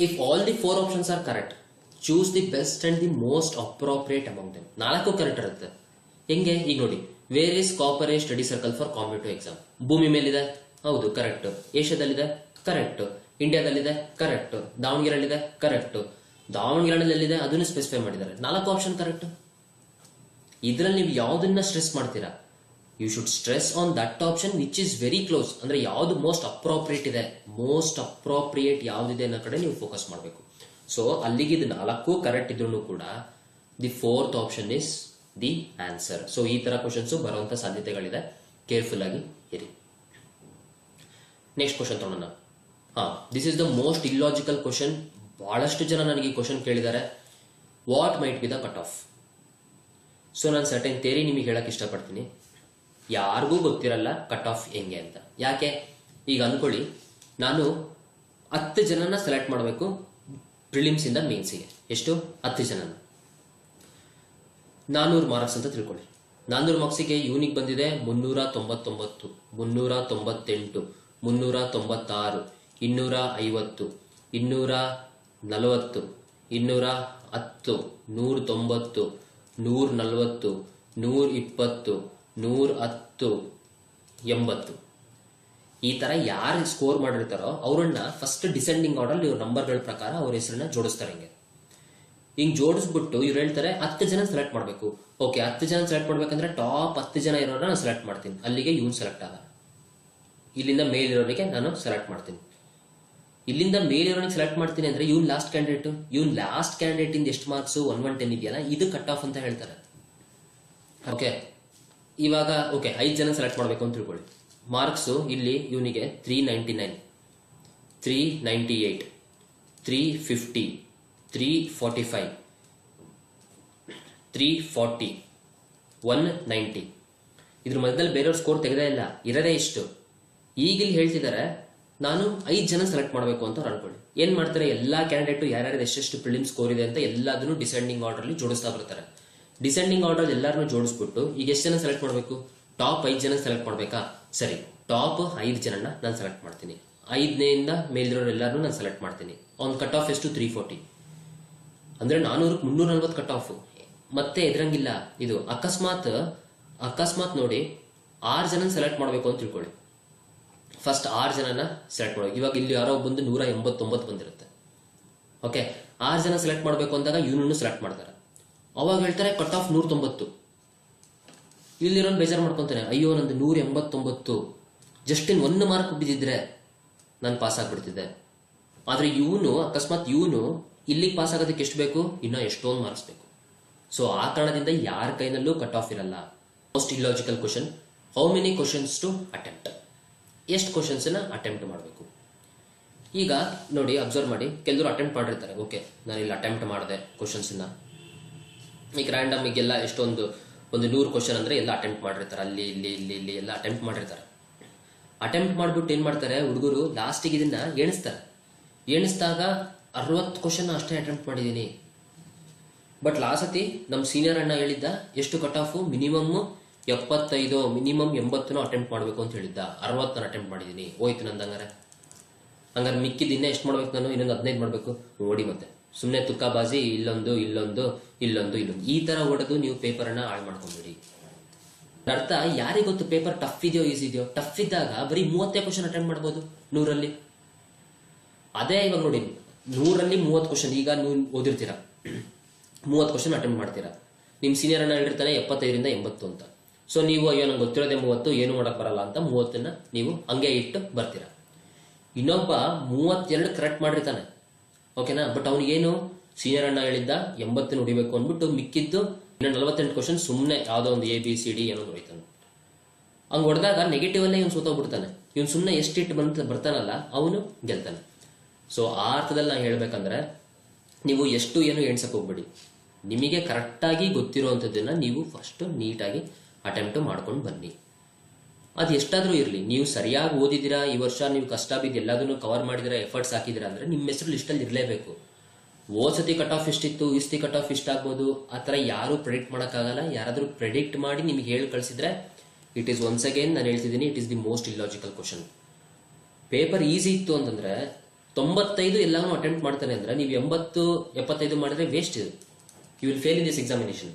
if all the 4 options are correct, choose the best and the most appropriate among them. 4 correct ಇರುತ್ತೆ. ಹೆಂಗೆ? ಈಗ ನೋಡಿ, where is Coparage study circle for competitive exam? ಭೂಮಿ ಮೇಲಿದೆ, ಹೌದು correct. ಏಷ್ಯಾದಲ್ಲಿದೆ, correct. ಇಂಡಿಯಾದಲ್ಲಿದೆ, correct. ದಾವಣಗೆರೆಯಲ್ಲಿದೆ, correct. ದಾವಣಗೆರೆಯಲ್ಲಿದೆ, ಅದನ್ನು specify ಮಾಡಿದ್ದಾರೆ. 4 option correct. ಇದರಲ್ಲಿ ನೀವು ಯಾವ್ದನ್ನ ಸ್ಟ್ರೆಸ್ ಮಾಡ್ತೀರಾ? You should stress on that option which is very close. ಅಂದ್ರೆ ಯಾವ್ದು ಮೋಸ್ಟ್ ಅಪ್ರೋಪ್ರಿಯೇಟ್ ಇದೆ, ಮೋಸ್ಟ್ ಅಪ್ರೋಪ್ರಿಯೇಟ್ ಯಾವ್ದಿದೆ ಅನ್ನೋ ಕಡೆ ನೀವು ಫೋಕಸ್ ಮಾಡಬೇಕು. ಸೊ ಅಲ್ಲಿಗೆ ಇದು 4 ಕರೆಕ್ಟ್ ಇದ್ರೂ ಕೂಡ the 4th option is the answer. So ಈ ತರ ಕ್ವಶನ್ಸ್ ಬರುವಂತ ಸಾಧ್ಯತೆಗಳಿದೆ, ಕೇರ್ಫುಲ್ ಆಗಿ ಇರಿ. ನೆಕ್ಸ್ಟ್ ಕ್ವಶನ್ ತಗೊಳ್ಳೋಣ. This is the most illogical question. ಬಹಳಷ್ಟು ಜನ ನನಗೆ ಈ ಕ್ವಶನ್ ಕೇಳಿದ್ದಾರೆ, what might be the cut off? So ನಾನು ಸರ್ಟೆನ್ ಥಿಯರಿ ನಿಮಗೆ ಹೇಳಕ್ ಇಷ್ಟಪಡ್ತೀನಿ. ಯಾರಿಗೂ ಗೊತ್ತಿರಲ್ಲ ಕಟ್ ಆಫ್ ಹೆಂಗೆ ಅಂತ. ಯಾಕೆ? ಈಗ ಅನ್ಕೊಳ್ಳಿ, ನಾನು 10 ಜನನ ಸೆಲೆಕ್ಟ್ ಮಾಡಬೇಕು ಪ್ರಿಲಿಮ್ಸ್ ಇಂದ ಮೇನ್ಸಿಗೆ. ಎಷ್ಟು? 10 ಜನನ. 400 ಮಾರ್ಕ್ಸ್ ಅಂತ ತಿಳ್ಕೊಳ್ಳಿ. 400 ಮಾರ್ಕ್ಸಿಗೆ ಯೂನಿಕ್ ಬಂದಿದೆ 399, 398, 396, 250, 240, 210, 190, 140, 120, 110, 80. ಈ ತರ ಯಾರು ಸ್ಕೋರ್ ಮಾಡಿರ್ತಾರೋ ಅವರನ್ನ ಫಸ್ಟ್ ಡಿಸೆಂಡಿಂಗ್ ಆರ್ಡರ್ ಇವ್ರ ನಂಬರ್ಗಳ ಪ್ರಕಾರ ಅವ್ರ ಹೆಸರನ್ನ ಜೋಡಿಸ್ತಾರೆ. ಹಿಂಗ್ ಜೋಡಿಸ್ಬಿಟ್ಟು ಇವ್ರು ಹೇಳ್ತಾರೆ 10 ಜನ ಸೆಲೆಕ್ಟ್ ಮಾಡ್ಬೇಕು. ಓಕೆ, 10 ಜನ ಸೆಲೆಕ್ಟ್ ಮಾಡ್ಬೇಕಂದ್ರೆ ಟಾಪ್ 10 ಜನ ಇರೋರನ್ನ ನಾನು ಸೆಲೆಕ್ಟ್ ಮಾಡ್ತೀನಿ. ಅಲ್ಲಿಗೆ ಇವ್ನು ಸೆಲೆಕ್ಟ್ ಆಗ. ಇಲ್ಲಿಂದ ಮೇಲ್ ಇರೋರಿಗೆ ನಾನು ಸೆಲೆಕ್ಟ್ ಮಾಡ್ತೀನಿ. ಇಲ್ಲಿಂದ ಮೇಲಿರೋನಿಗೆ ಸೆಲೆಕ್ಟ್ ಮಾಡ್ತೀನಿ ಅಂದ್ರೆ ಇವ್ನು ಲಾಸ್ಟ್ ಕ್ಯಾಂಡಿಡೇಟ್ ಇಂದ ಎಷ್ಟು ಮಾರ್ಕ್ಸ್ 110 ಇದೆಯಲ್ಲ, ಇದು ಕಟ್ ಆಫ್ ಅಂತ ಹೇಳ್ತಾರೆ. ಓಕೆ, ಇವಾಗ ಓಕೆ 5 ಜನ ಸೆಲೆಕ್ಟ್ ಮಾಡಬೇಕು ಅಂತ ತಿಳ್ಕೊಳ್ಳಿ. ಮಾರ್ಕ್ಸ್ ಇಲ್ಲಿ ಇವನಿಗೆ 399, 398, 350, 345, 340, 190. ಇದ್ರ ಮಧ್ಯದಲ್ಲಿ ಬೇರೆಯವ್ರ ಸ್ಕೋರ್ ತೆಗೆದೇ ಇಲ್ಲ, ಇರದೇ ಇಷ್ಟು. ಈಗ ಇಲ್ಲಿ ಹೇಳ್ತಿದ್ದಾರೆ ನಾನು 5 ಜನ ಸೆಲೆಕ್ಟ್ ಮಾಡಬೇಕು ಅಂತ ಅವ್ರು ಅನ್ಕೊಳ್ಳಿ. ಏನ್ ಮಾಡ್ತಾರೆ, ಎಲ್ಲಾ ಕ್ಯಾಂಡಿಡೇಟ್ ಯಾರ್ಯಾರು ಎಷ್ಟೆಷ್ಟು ಪ್ರಿಲಿಮ್ ಸ್ಕೋರ್ ಇದೆ ಅಂತ ಎಲ್ಲದನ್ನು ಡಿಸೆಂಡಿಂಗ್ ಆರ್ಡರ್ ಅಲ್ಲಿ ಜೋಡಿಸ್ತಾ ಬರ್ತಾರೆ. ಡಿಸೆಂಡಿಂಗ್ ಆರ್ಡರ್ ಎಲ್ಲಾರನ್ನೂ ಜೋಡಿಸ್ಬಿಟ್ಟು ಈಗ ಎಷ್ಟು ಜನ ಸೆಲೆಕ್ಟ್ ಮಾಡಬೇಕು? ಟಾಪ್ 5 ಜನ ಸೆಲೆಕ್ಟ್ ಮಾಡ್ಬೇಕಾ? ಸರಿ, ಟಾಪ್ 5 ಜನನ ನಾನು ಸೆಲೆಕ್ಟ್ ಮಾಡ್ತೀನಿ. 5ನೇಯಿಂದ ಮೇಲಿರೋರು ಎಲ್ಲಾರನ್ನೂ ನಾನು ಸೆಲೆಕ್ಟ್ ಮಾಡ್ತೀನಿ. ಅವ್ನ ಕಟ್ ಆಫ್ ಎಷ್ಟು? 340. ಅಂದ್ರೆ 400ಕ್ಕೆ 340 ಕಟ್ ಆಫ್. ಮತ್ತೆ ಎದುರಂಗಿಲ್ಲ ಇದು. ಅಕಸ್ಮಾತ್ ನೋಡಿ 6 ಜನ ಸೆಲೆಕ್ಟ್ ಮಾಡಬೇಕು ಅಂತ ತಿಳ್ಕೊಳ್ಳಿ. ಫಸ್ಟ್ 6 ಜನನ ಸೆಲೆಕ್ಟ್ ಮಾಡಬೇಕು. ಇವಾಗ ಇಲ್ಲಿ ಯಾರೋ ಬಂದು 189 ಬಂದಿರುತ್ತೆ. ಓಕೆ, 6 ಜನ ಸೆಲೆಕ್ಟ್ ಮಾಡಬೇಕು ಅಂದಾಗ ಇವನನ್ನು ಸೆಲೆಕ್ಟ್ ಮಾಡ್ತಾರೆ. ಅವಾಗ ಹೇಳ್ತಾರೆ ಕಟ್ ಆಫ್ 190. ಇಲ್ಲಿರೋನ್ ಬೇಜಾರು ಮಾಡ್ಕೊಂತಾನೆ, ಅಯ್ಯೋ ನಂದು 189, ಜಸ್ಟ್ ಇನ್ 1 ಮಾರ್ಕ್ ಬಿದ್ದಿದ್ರೆ ನಾನು ಪಾಸ್ ಆಗ್ಬಿಡ್ತಿದ್ದೆ. ಆದ್ರೆ ಅಕಸ್ಮಾತ್ ಇವನು ಇಲ್ಲಿಗೆ ಪಾಸ್ ಆಗೋದಕ್ಕೆ ಎಷ್ಟು ಬೇಕು, ಇನ್ನೂ ಎಷ್ಟೊಂದು ಮಾರ್ಕ್ಸ್ ಬೇಕು. ಸೊ ಆ ಕಾರಣದಿಂದ ಯಾರ ಕೈನಲ್ಲೂ ಕಟ್ ಆಫ್ ಇರಲ್ಲ. Most illogical question, how many questions to attempt, ಎಷ್ಟು ಕ್ವಶನ್ಸ್ ಅಟೆಂಪ್ಟ್ ಮಾಡಬೇಕು. ಈಗ ನೋಡಿ ಅಬ್ಸರ್ವ್ ಮಾಡಿ, ಕೆಲವರು ಅಟೆಂಪ್ಟ್ ಮಾಡಿರ್ತಾರೆ, ಓಕೆ ನಾನು ಇಲ್ಲಿ ಅಟೆಂಪ್ಟ್ ಮಾಡಿದೆ ಕ್ವಶನ್ಸ್ನ. ಈಗ ರ್ಯಾಂಡಮ್ ಈಗೆಲ್ಲ ಎಷ್ಟೊಂದು 100 ಕ್ವಶನ್ ಅಂದ್ರೆ ಎಲ್ಲ ಅಟೆಂಪ್ಟ್ ಮಾಡಿರ್ತಾರೆ, ಅಲ್ಲಿ ಇಲ್ಲಿ ಇಲ್ಲಿ ಇಲ್ಲಿ ಎಲ್ಲ ಅಟೆಂಪ್ಟ್ ಮಾಡಿರ್ತಾರೆ. ಅಟೆಂಪ್ಟ್ ಮಾಡ್ಬಿಟ್ಟು ಏನ್ ಮಾಡ್ತಾರೆ ಹುಡುಗರು, ಲಾಸ್ಟಿಗೆ ಇದನ್ನ ಎಣಿಸ್ತಾರೆ. ಎಣಿಸಿದಾಗ 60 ಕ್ವಶನ್ ಅಷ್ಟೇ ಅಟೆಂಪ್ಟ್ ಮಾಡಿದೀನಿ. ಬಟ್ ಲಾಸ್ಟ್ ಸತಿ ನಮ್ಮ ಸೀನಿಯರ್ ಅಣ್ಣ ಹೇಳಿದ್ದ ಎಷ್ಟು cut off, minimum 75, minimum 80 attempt ಮಾಡಬೇಕು ಅಂತ ಹೇಳಿದ್ದ. 60 ಅಟೆಂಪ್ಟ್ ಮಾಡಿದೀನಿ, ಹೋಯ್ತು ನಂದಂಗಾರೆ. ಹಂಗಾರೆ ಮಿಕ್ಕಿದ ಇನ್ನೇ ಎಷ್ಟು ಮಾಡ್ಬೇಕು ನಾನು, ಇನ್ನೊಂದು 15 ಮಾಡ್ಬೇಕು. ನೋಡಿ ಮತ್ತೆ ಸುಮ್ಮನೆ ತುಕ್ಕಾಬಾಜಿ, ಇಲ್ಲೊಂದು ಇಲ್ಲೊಂದು ಇಲ್ಲೊಂದು ಇಲ್ಲೊಂದು ಈ ತರ ಹೊಡೆದು ನೀವು ಪೇಪರ್ ಅನ್ನ ಹಾಳು ಮಾಡ್ಕೊಂಡ್ಬಿಡಿ. ಅರ್ಥ ಯಾರಿಗೆ ಗೊತ್ತು ಪೇಪರ್ ಟಫ್ ಇದೆಯೋ ಈಸಿ ಇದೆಯೋ. ಟಫ್ ಇದ್ದಾಗ ಬರೀ 30 ಕ್ವಶನ್ ಅಟೆಂಪ್ಟ್ ಮಾಡ್ಬೋದು 100ರಲ್ಲಿ. ಅದೇ ಇವಾಗ ನೋಡಿ 100ರಲ್ಲಿ 30 ಕ್ವಶನ್, ಈಗ ನೀವು ಓದಿರ್ತೀರಾ 30 ಕ್ವಶನ್ ಅಟೆಂಪ್ಟ್ ಮಾಡ್ತೀರಾ. ನಿಮ್ ಸೀನಿಯರ್ ಅನ್ನ ಹೇಳಿರ್ತಾನೆ 75ರಿಂದ 80 ಅಂತ. ಸೊ ನೀವು ಅಯ್ಯೋ ನಂಗೆ ಗೊತ್ತಿರೋದೇ 30, ಏನು ಮಾಡಕ್ ಬರಲ್ಲ ಅಂತ 30ನ್ನ ನೀವು ಹಂಗೆ ಇಟ್ಟು ಬರ್ತೀರಾ. ಇನ್ನೊಬ್ಬ 32 ಕರೆಕ್ಟ್ ಮಾಡಿರ್ತಾನೆ, ಓಕೆನಾ. ಬಟ್ ಅವ್ನಿಗೇನು ಸೀನಿಯರ್ ಅಣ್ಣ ಹೇಳಿದ್ದ 80 ಹೊಡಿಬೇಕು ಅಂದ್ಬಿಟ್ಟು ಮಿಕ್ಕಿದ್ದು 48 ಕ್ವಶನ್ ಸುಮ್ಮನೆ ಯಾವ್ದೋ ಒಂದು ABCD ಏನೋ ಹೊಡಿತಾನೆ. ಹಂಗ್ ಹೊಡೆದಾಗ ನೆಗೆಟಿವ್ ಅಲ್ಲೇ ಇವ್ನು ಸೋತೋಗ್ಬಿಡ್ತಾನೆ. ಇವ್ನು ಸುಮ್ಮನೆ ಎಷ್ಟಿಟ್ಟು ಬರ್ತಾನಲ್ಲ ಅವನು ಗೆಲ್ತಾನೆ. ಸೊ ಆ ಅರ್ಥದಲ್ಲಿ ನಾನು ಹೇಳ್ಬೇಕಂದ್ರೆ ನೀವು ಎಷ್ಟು ಏನು ಎಣ್ಸಕ್ ಹೋಗ್ಬೇಡಿ. ನಿಮಗೆ ಕರೆಕ್ಟಾಗಿ ಗೊತ್ತಿರುವಂಥದ್ದನ್ನ ನೀವು ಫಸ್ಟ್ ನೀಟಾಗಿ ಅಟೆಂಪ್ಟ್ ಮಾಡ್ಕೊಂಡು ಬನ್ನಿ. ಅದು ಎಷ್ಟಾದ್ರೂ ಇರಲಿ, ನೀವು ಸರಿಯಾಗಿ ಓದಿದ್ದೀರಾ, ಈ ವರ್ಷ ನೀವು ಕಷ್ಟ ಬಿದ್ದು ಎಲ್ಲದನ್ನು ಕವರ್ ಮಾಡಿದಿರಾ, ಎಫರ್ಟ್ಸ್ ಹಾಕಿದಿರಾ ಅಂದ್ರೆ ನಿಮ್ಮ ಹೆಸರು ಲಿಸ್ಟಲ್ಲಿ ಇರಲೇಬೇಕು. ಓದ್ಸತಿ ಕಟ್ ಆಫ್ ಇಷ್ಟಿತ್ತು, ಇಸ್ತಿ ಕಟ್ ಆಫ್ ಇಷ್ಟಾಗ್ಬೋದು, ಆ ಥರ ಯಾರು ಪ್ರೆಡಿಕ್ಟ್ ಮಾಡೋಕ್ಕಾಗಲ್ಲ. ಯಾರಾದರೂ ಪ್ರೆಡಿಕ್ಟ್ ಮಾಡಿ ನಿಮ್ಗೆ ಹೇಳಿ ಕಳಿಸಿದ್ರೆ ಇಟ್ ಈಸ್ ಒನ್ಸ್ ಅಗೇನ್ ನಾನು ಹೇಳ್ತಿದ್ದೀನಿ, it is the most illogical question. Paper easy ಇತ್ತು ಅಂತಂದ್ರೆ 95 ಎಲ್ಲಾನು ಅಟೆಂಪ್ಟ್ ಮಾಡ್ತಾನೆ ಅಂದ್ರೆ ನೀವು 80, 75 ಮಾಡಿದ್ರೆ ವೇಸ್ಟ್ ಇದು. You will fail in this examination.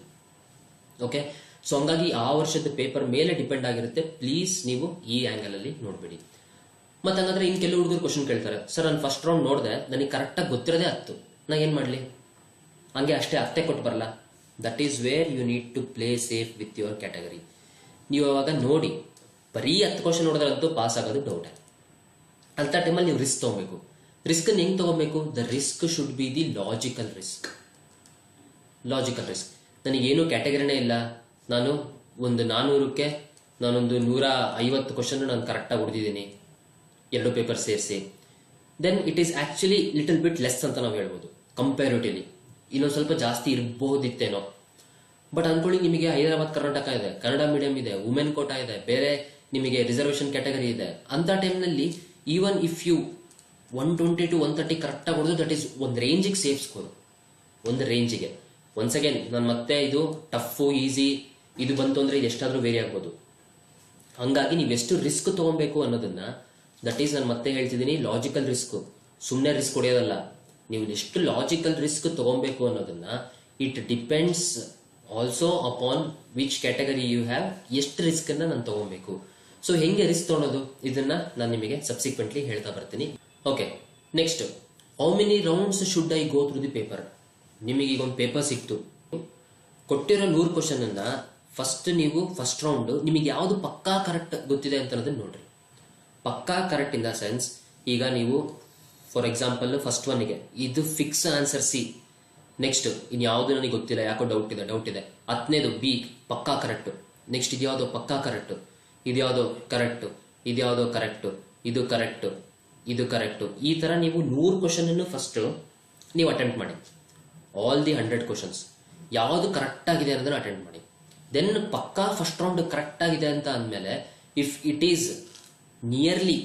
Okay, so ಹಂಗಾಗಿ ಆ ವರ್ಷದ ಪೇಪರ್ ಮೇಲೆ ಡಿಪೆಂಡ್ ಆಗಿರುತ್ತೆ. ಪ್ಲೀಸ್ ನೀವು ಈ ಆಂಗಲ್ ಅಲ್ಲಿ ನೋಡ್ಬೇಡಿ. ಮತ್ತೆ ಹಂಗಂದ್ರೆ ಇನ್ ಕೆಲವು ಹುಡುಗರು ಕ್ವಶನ್ ಕೇಳ್ತಾರೆ, ಸರ್ ನಾನು ಫಸ್ಟ್ ರೌಂಡ್ ನೋಡಿದೆ, ನನಗೆ ಕರೆಕ್ಟಾಗಿ ಗೊತ್ತಿರೋದೇ 10, ನಾ ಏನ್ ಮಾಡ್ಲಿ, ಹಂಗೆ ಅಷ್ಟೇ 10 ಕೊಟ್ಟು ಬರಲ್ಲ. That is where you need to play safe with your category. ನೀವು ಅವಾಗ ನೋಡಿ, ಬರೀ 10 ಕ್ವಶನ್ ನೋಡಿದ್ರಂತೂ ಪಾಸ್ ಆಗೋದು ಡೌಟ್. ಅಂತ ಟೈಮಲ್ಲಿ ನೀವು ರಿಸ್ಕ್ ತಗೋಬೇಕು. ರಿಸ್ಕ್ ಹೆಂಗ್ ತಗೋಬೇಕು, the risk should be the logical risk. Logical risk, ನನಗೇನು ಕ್ಯಾಟಗರಿನೇ ಇಲ್ಲ, ನಾನು ಒಂದು 400ಕ್ಕೆ ನಾನೊಂದು 150 ಕ್ವಶನ್ ನಾನು ಕರೆಕ್ಟಾಗಿ ಹೊಡೆದಿದ್ದೀನಿ 2 ಪೇಪರ್ ಸೇರಿಸಿ, then it is actually little bit less ಅಂತ ನಾವು ಹೇಳ್ಬೋದು. ಕಂಪ್ಯಾರಿಟಿವ್ಲಿ ಇನ್ನೊಂದು ಸ್ವಲ್ಪ ಜಾಸ್ತಿ ಇರಬಹುದಿತ್ತೇನೋ. ಬಟ್ ಅನ್ಕೊಳ್ಳಿ, ನಿಮಗೆ ಹೈದರಾಬಾದ್ ಕರ್ನಾಟಕ ಇದೆ, ಕನ್ನಡ ಮೀಡಿಯಂ ಇದೆ, ವುಮೆನ್ ಕೋಟಾ ಇದೆ, ಬೇರೆ ನಿಮಗೆ ರಿಸರ್ವೇಶನ್ ಕ್ಯಾಟಗರಿ ಇದೆ. ಅಂತ ಟೈಮ್ನಲ್ಲಿ ಈವನ್ ಇಫ್ ಯು 120 to 130 ಕರೆಕ್ಟಾಗಿ ಹೊಡೆದು, ದಟ್ ಈಸ್ ಒಂದು ರೇಂಜಿಗೆ ಸೇಫ್ ಸ್ಕೋರ್. ಒಂದು ರೇಂಜಿಗೆ ಒನ್ಸ್ ಅಗೇನ್ ನಾನು ಮತ್ತೆ ಇದು ಟಫ್ ಈಸಿ ಇದು ಬಂತು ಅಂದ್ರೆ ಇದು ಎಷ್ಟಾದ್ರೂ ವೇರಿ ಆಗ್ಬೋದು. ಹಂಗಾಗಿ ನೀವೆಷ್ಟು ರಿಸ್ಕ್ ತಗೊಬೇಕು ಅನ್ನೋದನ್ನ, ದಟ್ ಈಸ್ ನಾನು ಮತ್ತೆ ಹೇಳ್ತಿದ್ದೀನಿ, ಲಾಜಿಕಲ್ ರಿಸ್ಕ್. ಸುಮ್ಮನೆ ರಿಸ್ಕ್ ಹೊಡೆಯೋದಲ್ಲ, ನೀವು ಎಷ್ಟು ಲಾಜಿಕಲ್ ರಿಸ್ಕ್ ತಗೊಬೇಕು ಅನ್ನೋದನ್ನ, it depends also upon which category you have, ಎಷ್ಟು ರಿಸ್ಕ್ ಅನ್ನ ನಾನು ತಗೊಬೇಕು. ಸೊ ಹೆಂಗೆ ರಿಸ್ಕ್ ತೊಗೊಳೋದು ಇದನ್ನ ನಾನು ನಿಮಗೆ ಸಬ್ಸಿಕ್ವೆಂಟ್ಲಿ ಹೇಳ್ತಾ ಬರ್ತೀನಿ. Okay, next, how many rounds should I go through the paper. ನಿಮಗೆ ಈಗ ಒಂದು ಪೇಪರ್ ಸಿಕ್ತು, ಕೊಟ್ಟಿರೋ 100 ಕ್ವಶನ್ ಅನ್ನ ಫಸ್ಟ್ ರೌಂಡ್ ನಿಮಗೆ ಯಾವ್ದು ಪಕ್ಕಾ ಕರೆಕ್ಟ್ ಗೊತ್ತಿದೆ ಅಂತ ಅನ್ನೋದನ್ನ ನೋಡ್ರಿ. ಪಕ್ಕಾ ಕರೆಕ್ಟ್ ಇನ್ ದ ಸೆನ್ಸ್, ಈಗ ನೀವು ಫಾರ್ ಎಕ್ಸಾಂಪಲ್ ಫಸ್ಟ್ ಒನ್ಗೆ ಇದು ಫಿಕ್ಸ್ ಆನ್ಸರ್ ಸಿ, ನೆಕ್ಸ್ಟ್ ಇನ್ಯಾವುದು ನನಗೆ ಗೊತ್ತಿಲ್ಲ, ಯಾಕೋ ಡೌಟ್ ಇದೆ. 10ನೇದು ಬಿ ಪಕ್ಕಾ ಕರೆಕ್ಟ್, ನೆಕ್ಸ್ಟ್ ಇದ್ಯಾವುದೋ ಪಕ್ಕಾ ಕರೆಕ್ಟ್, ಇದ್ಯಾವುದೋ ಕರೆಕ್ಟ್, ಇದ್ಯಾವುದೋ ಕರೆಕ್ಟ್, ಇದು ಕರೆಕ್ಟ್, ಇದು ಕರೆಕ್ಟ್. ಈ ತರ ನೀವು 100 ಕ್ವಶನ್ ಅನ್ನು ಫಸ್ಟ್ ನೀವು ಅಟೆಂಪ್ಟ್ ಮಾಡಿ. ಆಲ್ ದಿ 100 ಕ್ವಶನ್ಸ್ ಯಾವುದು ಕರೆಕ್ಟ್ ಆಗಿದೆ ಅನ್ನೋದನ್ನ ಅಟೆಂಡ್ ಮಾಡಿ. ದೆನ್ ಪಕ್ಕಾ ಫಸ್ಟ್ ರೌಂಡ್ ಕರೆಕ್ಟ್ ಆಗಿದೆ ಅಂತ ಅಂದಮೇಲೆ, ಇಫ್ ಇಟ್ ಈಸ್ ನಿಯರ್ಲಿ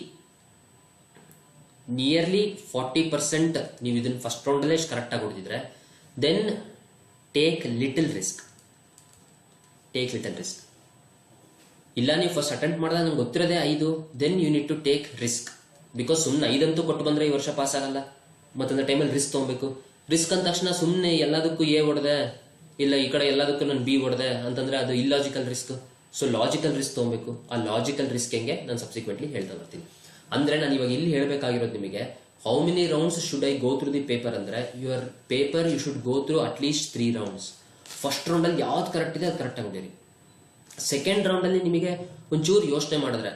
40% ನೀವು ಇದನ್ನ ಫಸ್ಟ್ ರೌಂಡ್ ಅಲ್ಲೇ ಕರೆಕ್ಟ್ ಆಗಿ ಹೊಡೆದಿದ್ರೆ, ದೆನ್ ಟೇಕ್ ಲಿಟಲ್ ರಿಸ್ಕ್. ಇಲ್ಲ ನೀವು ಫಸ್ಟ್ ಅಟೆಂಪ್ಟ್ ಮಾಡಿದಾಗ ನಂಗೆ ಗೊತ್ತಿರೋದೇ 5, then you need to take risk. Because ಸುಮ್ಮನೆ 5 ಅಂತೂ ಕೊಟ್ಟು ಬಂದ್ರೆ ಈ ವರ್ಷ ಪಾಸ್ ಆಗಲ್ಲ. ಮತ್ತೊಂದು ಟೈಮಲ್ಲಿ ರಿಸ್ಕ್ ತಗೊಬೇಕು. ರಿಸ್ಕ್ ಅಂದ ತಕ್ಷಣ ಸುಮ್ಮನೆ ಎಲ್ಲದಕ್ಕೂ ಎ ಹೊಡೆದೆ, ಇಲ್ಲ ಈ ಕಡೆ ಎಲ್ಲದಕ್ಕೂ ನಾನು ಬಿ ಹೊಡೆದೆ ಅಂತಂದ್ರೆ ಅದು illogical risk. So logical risk ತಗೊಬೇಕು. ಆ ಲಾಜಿಕಲ್ ರಿಸ್ಕ್ ಹೆಂಗೆ ನಾನು ಸಬ್ಸಿಕ್ವೆಂಟ್ಲಿ ಹೇಳ್ತಾ ಬರ್ತೀನಿ. ಅಂದ್ರೆ ನಾನು ಇವಾಗ ಇಲ್ಲಿ ಹೇಳ್ಬೇಕಾಗಿರೋದು ನಿಮಗೆ, how many rounds should I go through the paper ಅಂದ್ರೆ, your paper you should go through at least 3 rounds. First round ಅಲ್ಲಿ ಯಾವ್ದು ಕರೆಕ್ಟ್ ಇದೆ ಅದು ಕರೆಕ್ಟ್ ಆಗಿದ್ದೀರಿ. ಸೆಕೆಂಡ್ ರೌಂಡ್ ಅಲ್ಲಿ ನಿಮಗೆ ಒಂಚೂರು ಯೋಚನೆ ಮಾಡಿದ್ರೆ,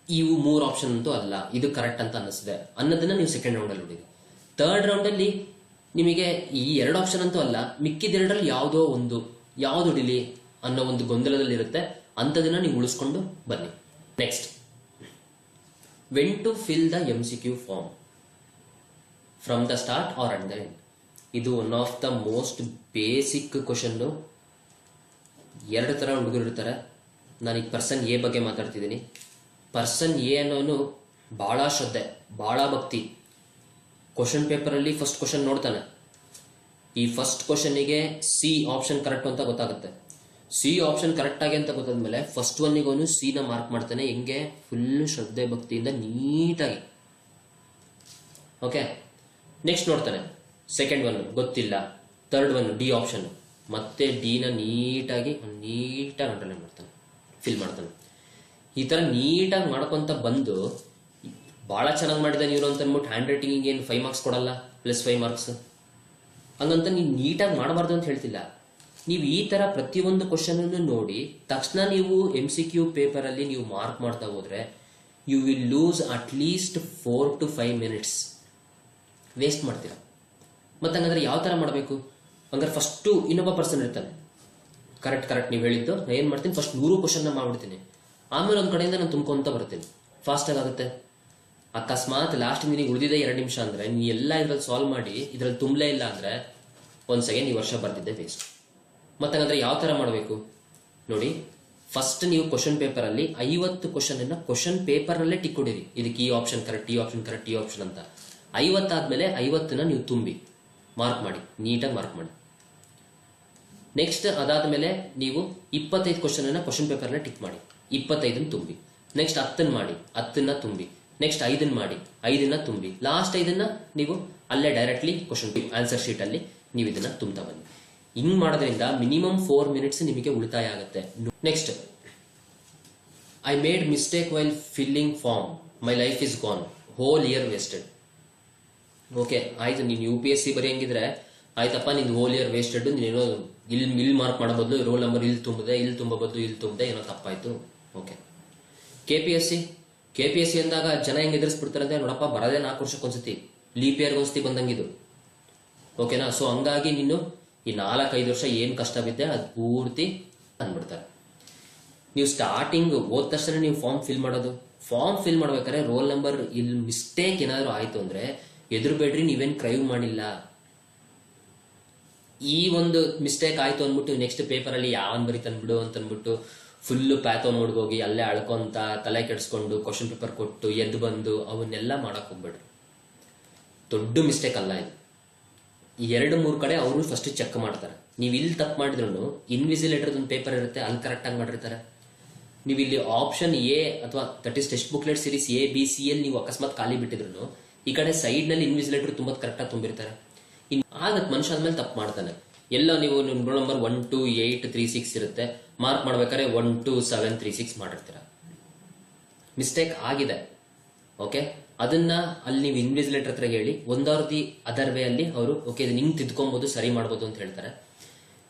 ಇವು 3 ಆಪ್ಷನ್ ಅಂತೂ ಅಲ್ಲ, ಇದು ಕರೆಕ್ಟ್ ಅಂತ ಅನ್ನಿಸಿದೆ ಅನ್ನೋದನ್ನ ನೀವು ಸೆಕೆಂಡ್ ರೌಂಡ್ ಅಲ್ಲಿ ಹೊಡಿರಿ. ಥರ್ಡ್ ರೌಂಡ್ ಅಲ್ಲಿ ನಿಮಗೆ ಈ 2 ಆಪ್ಷನ್ ಅಂತೂ ಅಲ್ಲ, ಮಿಕ್ಕಿದೆರಡರಲ್ಲಿ ಯಾವುದೋ ಒಂದು, ಯಾವ್ದು ಹೊಡಿಲಿ ಅನ್ನೋ ಒಂದು ಗೊಂದಲದಲ್ಲಿರುತ್ತೆ. ಅಂಥದನ್ನ ನೀವು ಉಳಿಸ್ಕೊಂಡು ಬನ್ನಿ. Next, when to fill the MCQ form from the start or at the end. ಇದು one of the most basic question. 2 ತರ ಹುಡುಗರು ಇರ್ತಾರೆ. ನಾನೀಗ ಪರ್ಸನ್ ಎ ಬಗ್ಗೆ ಮಾತಾಡ್ತಿದ್ದೀನಿ. ಪರ್ಸನ್ ಎ ಅನ್ನೋನು ಬಹಳ ಶ್ರದ್ಧೆ, ಬಹಳ ಭಕ್ತಿ. ಕ್ವಶನ್ ಪೇಪರಲ್ಲಿ ಫಸ್ಟ್ ಕ್ವಶನ್ ನೋಡ್ತಾನೆ. ಈ ಫಸ್ಟ್ ಕ್ವಶನ್ಗೆ ಸಿ ಆಪ್ಷನ್ ಕರೆಕ್ಟ್ ಅಂತ ಗೊತ್ತಾಗುತ್ತೆ. ಸಿ ಆಪ್ಷನ್ ಕರೆಕ್ಟ್ ಆಗಿ ಅಂತ ಗೊತ್ತಾದ್ಮೇಲೆ ಫಸ್ಟ್ ಒನ್ನಿಗೆ ಅವನು ಸಿ ನ ಮಾರ್ಕ್ ಮಾಡ್ತಾನೆ. ಹೆಂಗೆ? ಫುಲ್ ಶ್ರದ್ಧೆ ಭಕ್ತಿಯಿಂದ ನೀಟಾಗಿ. ಓಕೆ, ನೆಕ್ಸ್ಟ್ ನೋಡ್ತಾನೆ. ಸೆಕೆಂಡ್ ಒನ್ ಗೊತ್ತಿಲ್ಲ. ಥರ್ಡ್ ಒನ್ ಡಿ ಆಪ್ಷನ್, ಮತ್ತೆ ಡಿ ನ ನೀಟಾಗಿ ಅಂಡರ್ಲೈನ್ ಮಾಡ್ತಾನೆ, ಫಿಲ್ ಮಾಡ್ತಾನೆ. ಈ ತರ ನೀಟಾಗಿ ಮಾಡ್ಕೊಂತ ಬಂದು ಬಹಳ ಚೆನ್ನಾಗಿ ಮಾಡಿದ ನೀವು ಅಂತ ಅಂದ್ಬಿಟ್ಟು ಹ್ಯಾಂಡ್ ರೈಟಿಂಗ್ ಏನು 5 ಮಾರ್ಕ್ಸ್ ಕೊಡಲ್ಲ, +5 ಮಾರ್ಕ್ಸ್. ಹಂಗಂತ ನೀವು ನೀಟಾಗಿ ಮಾಡಬಾರ್ದು ಅಂತ ಹೇಳ್ತಿಲ್ಲ. ನೀವು ಈ ತರ ಪ್ರತಿಯೊಂದು ಕ್ವಶನ್ ನೋಡಿ ತಕ್ಷಣ ನೀವು MCQ ಪೇಪರ್ ಅಲ್ಲಿ ನೀವು ಮಾರ್ಕ್ ಮಾಡ್ತಾ ಹೋದ್ರೆ you will lose at least 4 to 5 minutes waste ಮಾಡ್ತೀರಾ. ಮತ್ತೆ ಹಂಗಂದ್ರೆ ಯಾವ ತರ ಮಾಡಬೇಕು? ಹಂಗಾರೆ ಫಸ್ಟ್ ಇನ್ನೊಬ್ಬ ಪರ್ಸನ್ ಇರ್ತಾನೆ. ಕರೆಕ್ಟ್ ನೀವು ಹೇಳಿದ್ದು. ನಾನು ಏನ್ ಮಾಡ್ತೀನಿ, ಫಸ್ಟ್ 100 ಕ್ವಶನ್ ಮಾಡ್ಬಿಡ್ತೀನಿ. ಆಮೇಲೆ ಒಂದ್ ಕಡೆಯಿಂದ ನಾನು ತುಂಬ್ಕೊಂತ ಬರ್ತೀನಿ. ಫಾಸ್ಟ್ ಆಗುತ್ತೆ. ಅಕಸ್ಮಾತ್ ಲಾಸ್ಟ್ ನಿನಗೆ ಉಳಿದಿದೆ 2 ನಿಮಿಷ ಅಂದ್ರೆ ನೀ ಎಲ್ಲ ಇದ್ರಲ್ಲಿ ಸಾಲ್ವ್ ಮಾಡಿ ಇದ್ರಲ್ಲಿ ತುಂಬಲೇ ಇಲ್ಲ ಅಂದ್ರೆ ಒಂದ್ ಸೆಕೆಂಡ್ ಈ ವರ್ಷ ಬರ್ತಿದ್ದೆ ವೇಸ್ಟ್. ಮತ್ತೆ ಹಂಗಂದ್ರೆ ಯಾವ ತರ ಮಾಡಬೇಕು ನೋಡಿ. ಫಸ್ಟ್ ನೀವು ಕ್ವಶನ್ ಪೇಪರ್ ಅಲ್ಲಿ 50 ಕ್ವಶನ್ ಅನ್ನ ಕ್ವಶನ್ ಪೇಪರ್ ನಲ್ಲೇ ಟಿಕ್ ಹೊಡಿರಿ. ಇದಕ್ಕೆ ಈ ಆಪ್ಷನ್ ಕರೆಕ್ಟ್, ಈ ಆಪ್ಷನ್ ಕರೆಕ್ಟ್, ಈ ಆಪ್ಷನ್ ಅಂತ. 50 ಆದ್ಮೇಲೆ 50ನ ನೀವು ತುಂಬಿ ಮಾರ್ಕ್ ಮಾಡಿ, ನೀಟಾಗಿ ಮಾರ್ಕ್ ಮಾಡಿ. ನೆಕ್ಸ್ಟ್ ಅದಾದ್ಮೇಲೆ ನೀವು 25 ಕ್ವಶನ್ ಅನ್ನ ಕ್ವಶನ್ ಪೇಪರ್ ನ ಟಿಕ್ ಮಾಡಿ, 25ನ ತುಂಬಿ. ನೆಕ್ಸ್ಟ್ 10 ಮಾಡಿ, 10ನ ತುಂಬಿ. ನೆಕ್ಸ್ಟ್ 5 ಮಾಡಿ, 5ನ ತುಂಬಿ. ಲಾಸ್ಟ್ 5ನ ನೀವು ಅಲ್ಲೇ ಡೈರೆಕ್ಟ್ಲಿ ಕ್ವಶನ್ ಆನ್ಸರ್ ಶೀಟ್ ಅಲ್ಲಿ ನೀವು ಇದನ್ನ ತುಂಬ್ತಾ ಬನ್ನಿ. ಹಿಂಗ್ ಮಾಡೋದ್ರಿಂದ ಮಿನಿಮಮ್ 4 minutes ನಿಮಗೆ ಉಳಿತಾಯ ಆಗುತ್ತೆ. Next, I made mistake while filling form, my life is gone, whole year wasted. Okay, ಆಯ್ತು. ನೀನು UPSC ಬರೆಯಂಗಿದ್ರೆ ಆಯ್ತಪ್ಪ, ನಿನ್ ಹೋಲ್ ಇಯರ್ ವೇಸ್ಟೆಡ್. ನೀನೇನೋ ಇಲ್ಲಿ ಮಾರ್ಕ್ ಮಾಡೋ ಬದಲು ರೋಲ್ ನಂಬರ್ ಇಲ್ಲಿ ತುಂಬಿದೆ, ಇಲ್ಲಿ ತುಂಬ ಬದಲು ಇಲ್ಲಿ ತುಂಬಿದೆ, ಏನೋ ತಪ್ಪಾಯ್ತು. ಓಕೆ. KPSC ಅಂದಾಗ ಜನ ಹೆಂಗ್ ಎದುರಿಸ್ಬಿಡ್ತಾರೆ ಅಂದ್ರೆ, ನೋಡಪ್ಪ ಬರದೇ 4 ವರ್ಷಕ್ಕೊಂದ್ಸತಿ, ಲೀಪ್ ಇಯರ್ಗೆ ಒಂದ್ಸತಿ ಬಂದಂಗಿದು. ಓಕೆನಾ? ಸೊ ಹಂಗಾಗಿ ನೀನು ಈ 4-5 ವರ್ಷ ಏನ್ ಕಷ್ಟ ಬಿದ್ದೆ ಅದು ಪೂರ್ತಿ ಅಂದ್ಬಿಡ್ತಾರೆ. ನೀವು ಸ್ಟಾರ್ಟಿಂಗ್ ಓದ್ ತಕ್ಷಣ ನೀವು ಫಾರ್ಮ್ ಫಿಲ್ ಮಾಡೋದು. ಫಾರ್ಮ್ ಫಿಲ್ ಮಾಡ್ಬೇಕಾದ್ರೆ ರೋಲ್ ನಂಬರ್ ಇಲ್ಲಿ ಮಿಸ್ಟೇಕ್ ಏನಾದ್ರು ಆಯ್ತು ಅಂದ್ರೆ ಎದುರುಬೇಡ್ರಿ, ನೀವೇನ್ ಕ್ರೈವ್ ಮಾಡಿಲ್ಲ. ಈ ಒಂದು ಮಿಸ್ಟೇಕ್ ಆಯ್ತು ಅಂದ್ಬಿಟ್ಟು ನೆಕ್ಸ್ಟ್ ಪೇಪರ್ ಅಲ್ಲಿ ಯಾವನ್ ಬರೀತನ್ಬಿಡು ಅಂತ ಅಂದ್ಬಿಟ್ಟು ಫುಲ್ ಪ್ಯಾಥೋ ಮೋಡ್ಗೆ ಹೋಗಿ ಅಲ್ಲೇ ಅಳ್ಕೊಂತ ತಲೆ ಕೆಡಿಸ್ಕೊಂಡು ಕ್ವಶನ್ ಪೇಪರ್ ಕೊಟ್ಟು ಎದ್ದು ಬಂದು ಅವನ್ನೆಲ್ಲ ಮಾಡಕ್ ಹೋಗ್ಬೇಡ್ರಿ. ದೊಡ್ಡ ಮಿಸ್ಟೇಕ್ ಅಲ್ಲ ಇದು. 2-3 ಕಡೆ ಅವರು ಫಸ್ಟ್ ಚೆಕ್ ಮಾಡ್ತಾರೆ. ನೀವು ಇಲ್ಲಿ ತಪ್ಪು ಮಾಡಿದ್ರು ಇನ್ವಿಜಿಲೇಟರ್ ಒಂದು ಪೇಪರ್ ಇರುತ್ತೆ, ಅಲ್ಲಿ ಕರೆಕ್ಟ್ ಆಗಿ ಮಾಡಿರ್ತಾರೆ. ನೀವು ಇಲ್ಲಿ ಆಪ್ಷನ್ ಎ ಅಥವಾ that is text booklet series A-B-C ಅಲ್ಲಿ ನೀವು ಅಕಸ್ಮಾತ್ ಖಾಲಿ ಬಿಟ್ಟಿದ್ರು ಈ ಕಡೆ ಸೈಡ್ ನಲ್ಲಿ ಇನ್ವಿಜಿಲೇಟರ್ ತುಂಬಾ ಕರೆಕ್ಟ್ ಆಗಿ ತುಂಬಿರ್ತಾರೆ. ಆಗತ್ ಮನುಷ್ಯ ಆದ್ಮೇಲೆ ತಪ್ಪು ಮಾಡ್ತಾನೆ. ಎಲ್ಲ ನೀವು ರೋಲ್ ನಂಬರ್ 1 2 8 3 6 ಇರುತ್ತೆ, ಮಾರ್ಕ್ ಮಾಡ್ಬೇಕಾದ್ರೆ 1 2 7 3 6 ಮಾಡಿರ್ತೀರ. ಮಿಸ್ಟೇಕ್ ಆಗಿದೆ. ಓಕೆ, ಅದನ್ನ ಅಲ್ಲಿ ನೀವು ಇನ್ವಿಜಿಲೇಟರ್ ಹತ್ರ ಹೇಳಿ ಒಂದವ್ರದಿ ಅದರ್ ವೇ ಅಲ್ಲಿ ಅವರು ಓಕೆ ಇದು ನಿಂಗೆ ತಿದ್ಕೊಬಹುದು, ಸರಿ ಮಾಡ್ಬೋದು ಅಂತ ಹೇಳ್ತಾರೆ.